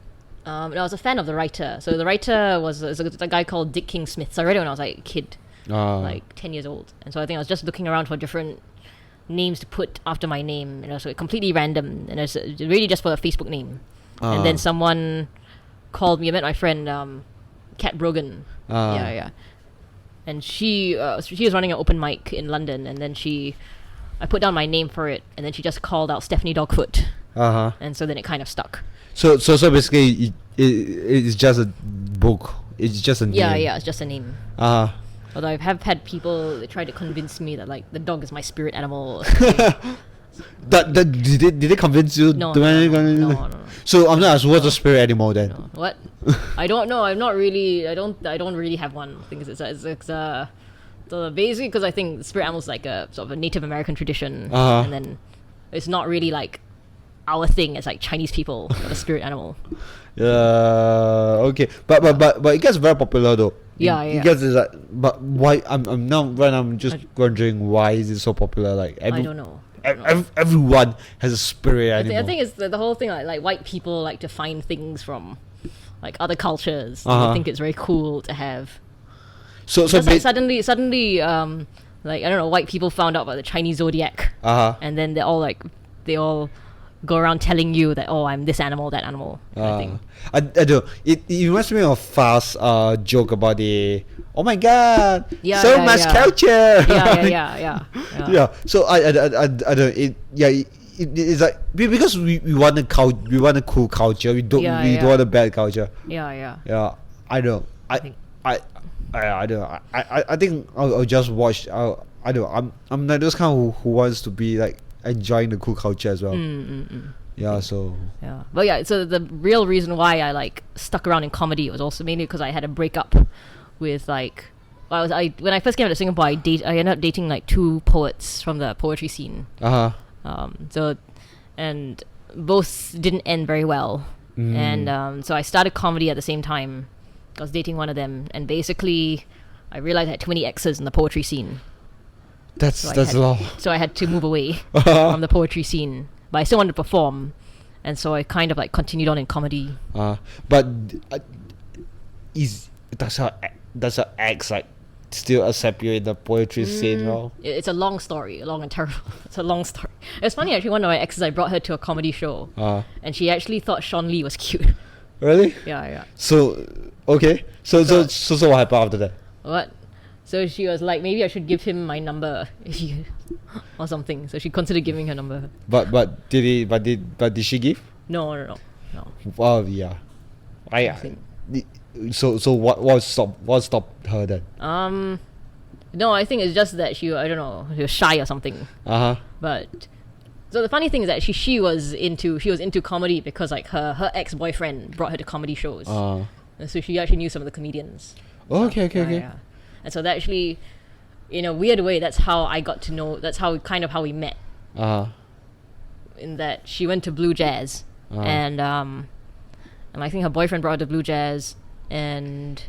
I was a fan of the writer. So the writer was a guy called Dick King Smith. So I read it when I was like a kid, like 10 years old. And so I think I was just looking around for different names to put after my name. So completely random. And it's really just for a Facebook name. And then someone called me. I met my friend, Kat Brogan. Yeah. And she was running an open mic in London. And then I put down my name for it. And then she just called out Stephanie Dogfoot. And so then it kind of stuck. So basically, it's just a book. It's just a name. Yeah, it's just a name. Although I have had people try to convince me that like the dog is my spirit animal. Did they convince you? No. So I'm not asking what's the spirit animal then? No. What? I don't know. I'm not really. I don't really have one. I think so basically because I think spirit animal is like a sort of a Native American tradition, and then it's not really like our thing as like Chinese people have a spirit animal. Okay, but it gets very popular though. It gets like, but why? I'm just wondering why is it so popular? Like I don't know. Everyone has a spirit animal. I think it's the whole thing. Like white people like to find things from like other cultures. I think it's very cool to have. So like suddenly, like I don't know, white people found out about the Chinese zodiac, and then they all go around telling you that I'm this animal, that animal. I do. It reminds me of Fast joke about the my god, so much culture. Yeah. So I don't. It's like because we want a cool culture. We don't want a bad culture. Yeah. I don't. I don't. I think I'll just watch. I don't. I'm like those kind who wants to be like enjoying the cool culture as well. Yeah. So. Yeah. But yeah. So the real reason why I like stuck around in comedy was also mainly because I had a breakup with like. When I first came to Singapore, I ended up dating like 2 poets from the poetry scene. So, and both didn't end very well. And so I started comedy at the same time. I was dating one of them, and basically I realized I had too many exes in the poetry scene. That's a lot. So I had to move away from the poetry scene. But I still wanted to perform, and so I kind of like continued on in comedy. But does her ex like still accept you in the poetry scene, bro? It's a long story, long and terrible. It's a long story. It's funny actually. One of my exes, I brought her to a comedy show, and she actually thought Sean Lee was cute. Really? Yeah. So okay. So what happened after that? What? So she was like, maybe I should give him my number, or something. So she considered giving her number. But did she give? No. Well, yeah. So what stopped her then? No, I think it's just that she was shy or something. But so the funny thing is that she was into comedy because like her ex-boyfriend brought her to comedy shows. And so she actually knew some of the comedians. Okay. Yeah. And so that actually, in a weird way, that's how I got to know. That's how we met. In that she went to Blue Jazz, and I think her boyfriend brought her to Blue Jazz, and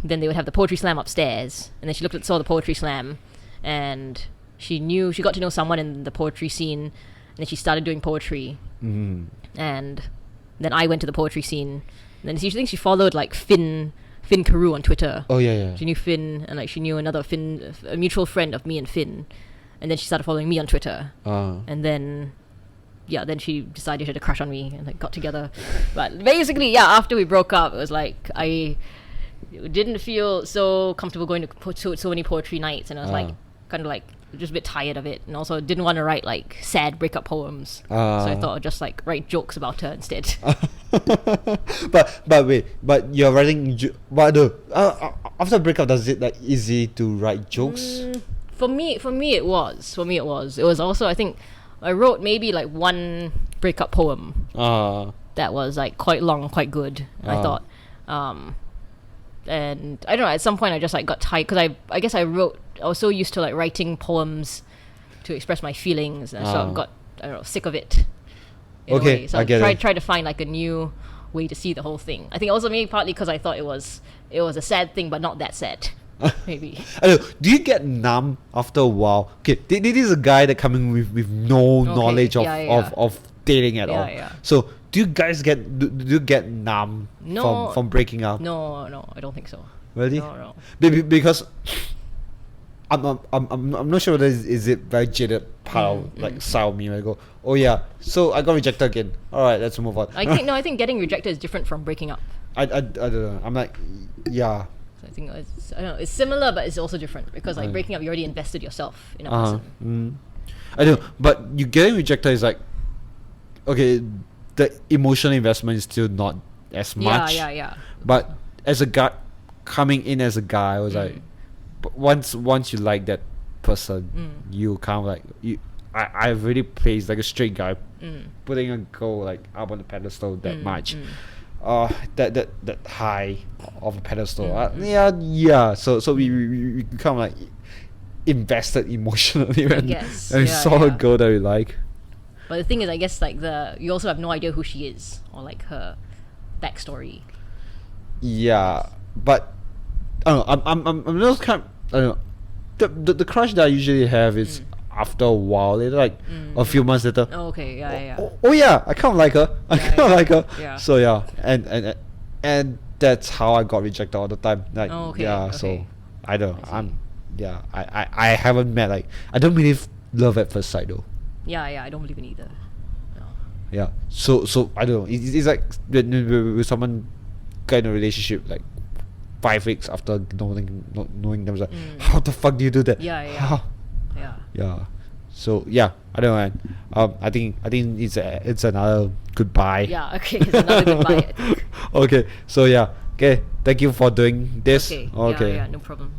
then they would have the poetry slam upstairs, and then she saw the poetry slam, and she got to know someone in the poetry scene, and then she started doing poetry, and then I went to the poetry scene, and then she thinks she followed like Finn Carew on Twitter. Oh yeah. She knew Finn, and like she knew another Finn, a mutual friend of me and Finn, and then she started following me on Twitter, and then she decided she had a crush on me and like got together. But basically, after we broke up, it was like I didn't feel so comfortable going to so many poetry nights, and I was like kind of like just a bit tired of it, and also didn't want to write like sad breakup poems. So I thought I'd just like write jokes about her instead. but you're writing after breakup, does it like easy to write jokes? For me it was. It was also, I think I wrote maybe like one breakup poem that was like quite long, quite good. I thought, and I don't know. At some point, I just like got tired because I guess I was so used to like writing poems to express my feelings, and so I got sick of it. In a way. So I tried to find like a new way to see the whole thing. I think also maybe partly because I thought it was a sad thing, but not that sad. Maybe. I don't know. Do you get numb after a while? Okay, this is a guy that coming with no knowledge of dating at all. Yeah. So do you guys get numb from breaking up? No, I don't think so. Really? No. Because I'm not sure whether is it very jaded part of like style of me where I go, oh yeah, so I got rejected again. All right, let's move on. I think getting rejected is different from breaking up. I don't know. I'm like, yeah. So I think I don't know. It's similar, but it's also different because like breaking up, you already invested yourself in a person. I know, but you getting rejected is like, okay, the emotional investment is still not as much. Yeah. But as a guy, coming in as a guy, I was like, but once you like that person, you kind of like I really placed like a straight guy, putting a girl like up on the pedestal that much. That high of a pedestal. So we kind of like invested emotionally when we saw a girl that we like. But the thing is, I guess like you also have no idea who she is or like her backstory. Yeah, but I don't know. I'm those kind. I don't know. The crush that I usually have is after a while, later, like a few months later. Oh, okay, yeah. Oh yeah, I kind of like her. I kind of like her. Yeah. So yeah, and that's how I got rejected all the time. Like so I don't. I haven't met like I don't believe love at first sight though. Yeah, I don't believe in either. No. Yeah. So I don't know. It's like with someone got in a relationship like 5 weeks after knowing them. Like, how the fuck do you do that? Yeah. Yeah. So yeah, I don't know, man. I think it's another goodbye. Yeah. Okay. It's another goodbye. Okay. So yeah. Okay. Thank you for doing this. Okay. Yeah. No problem.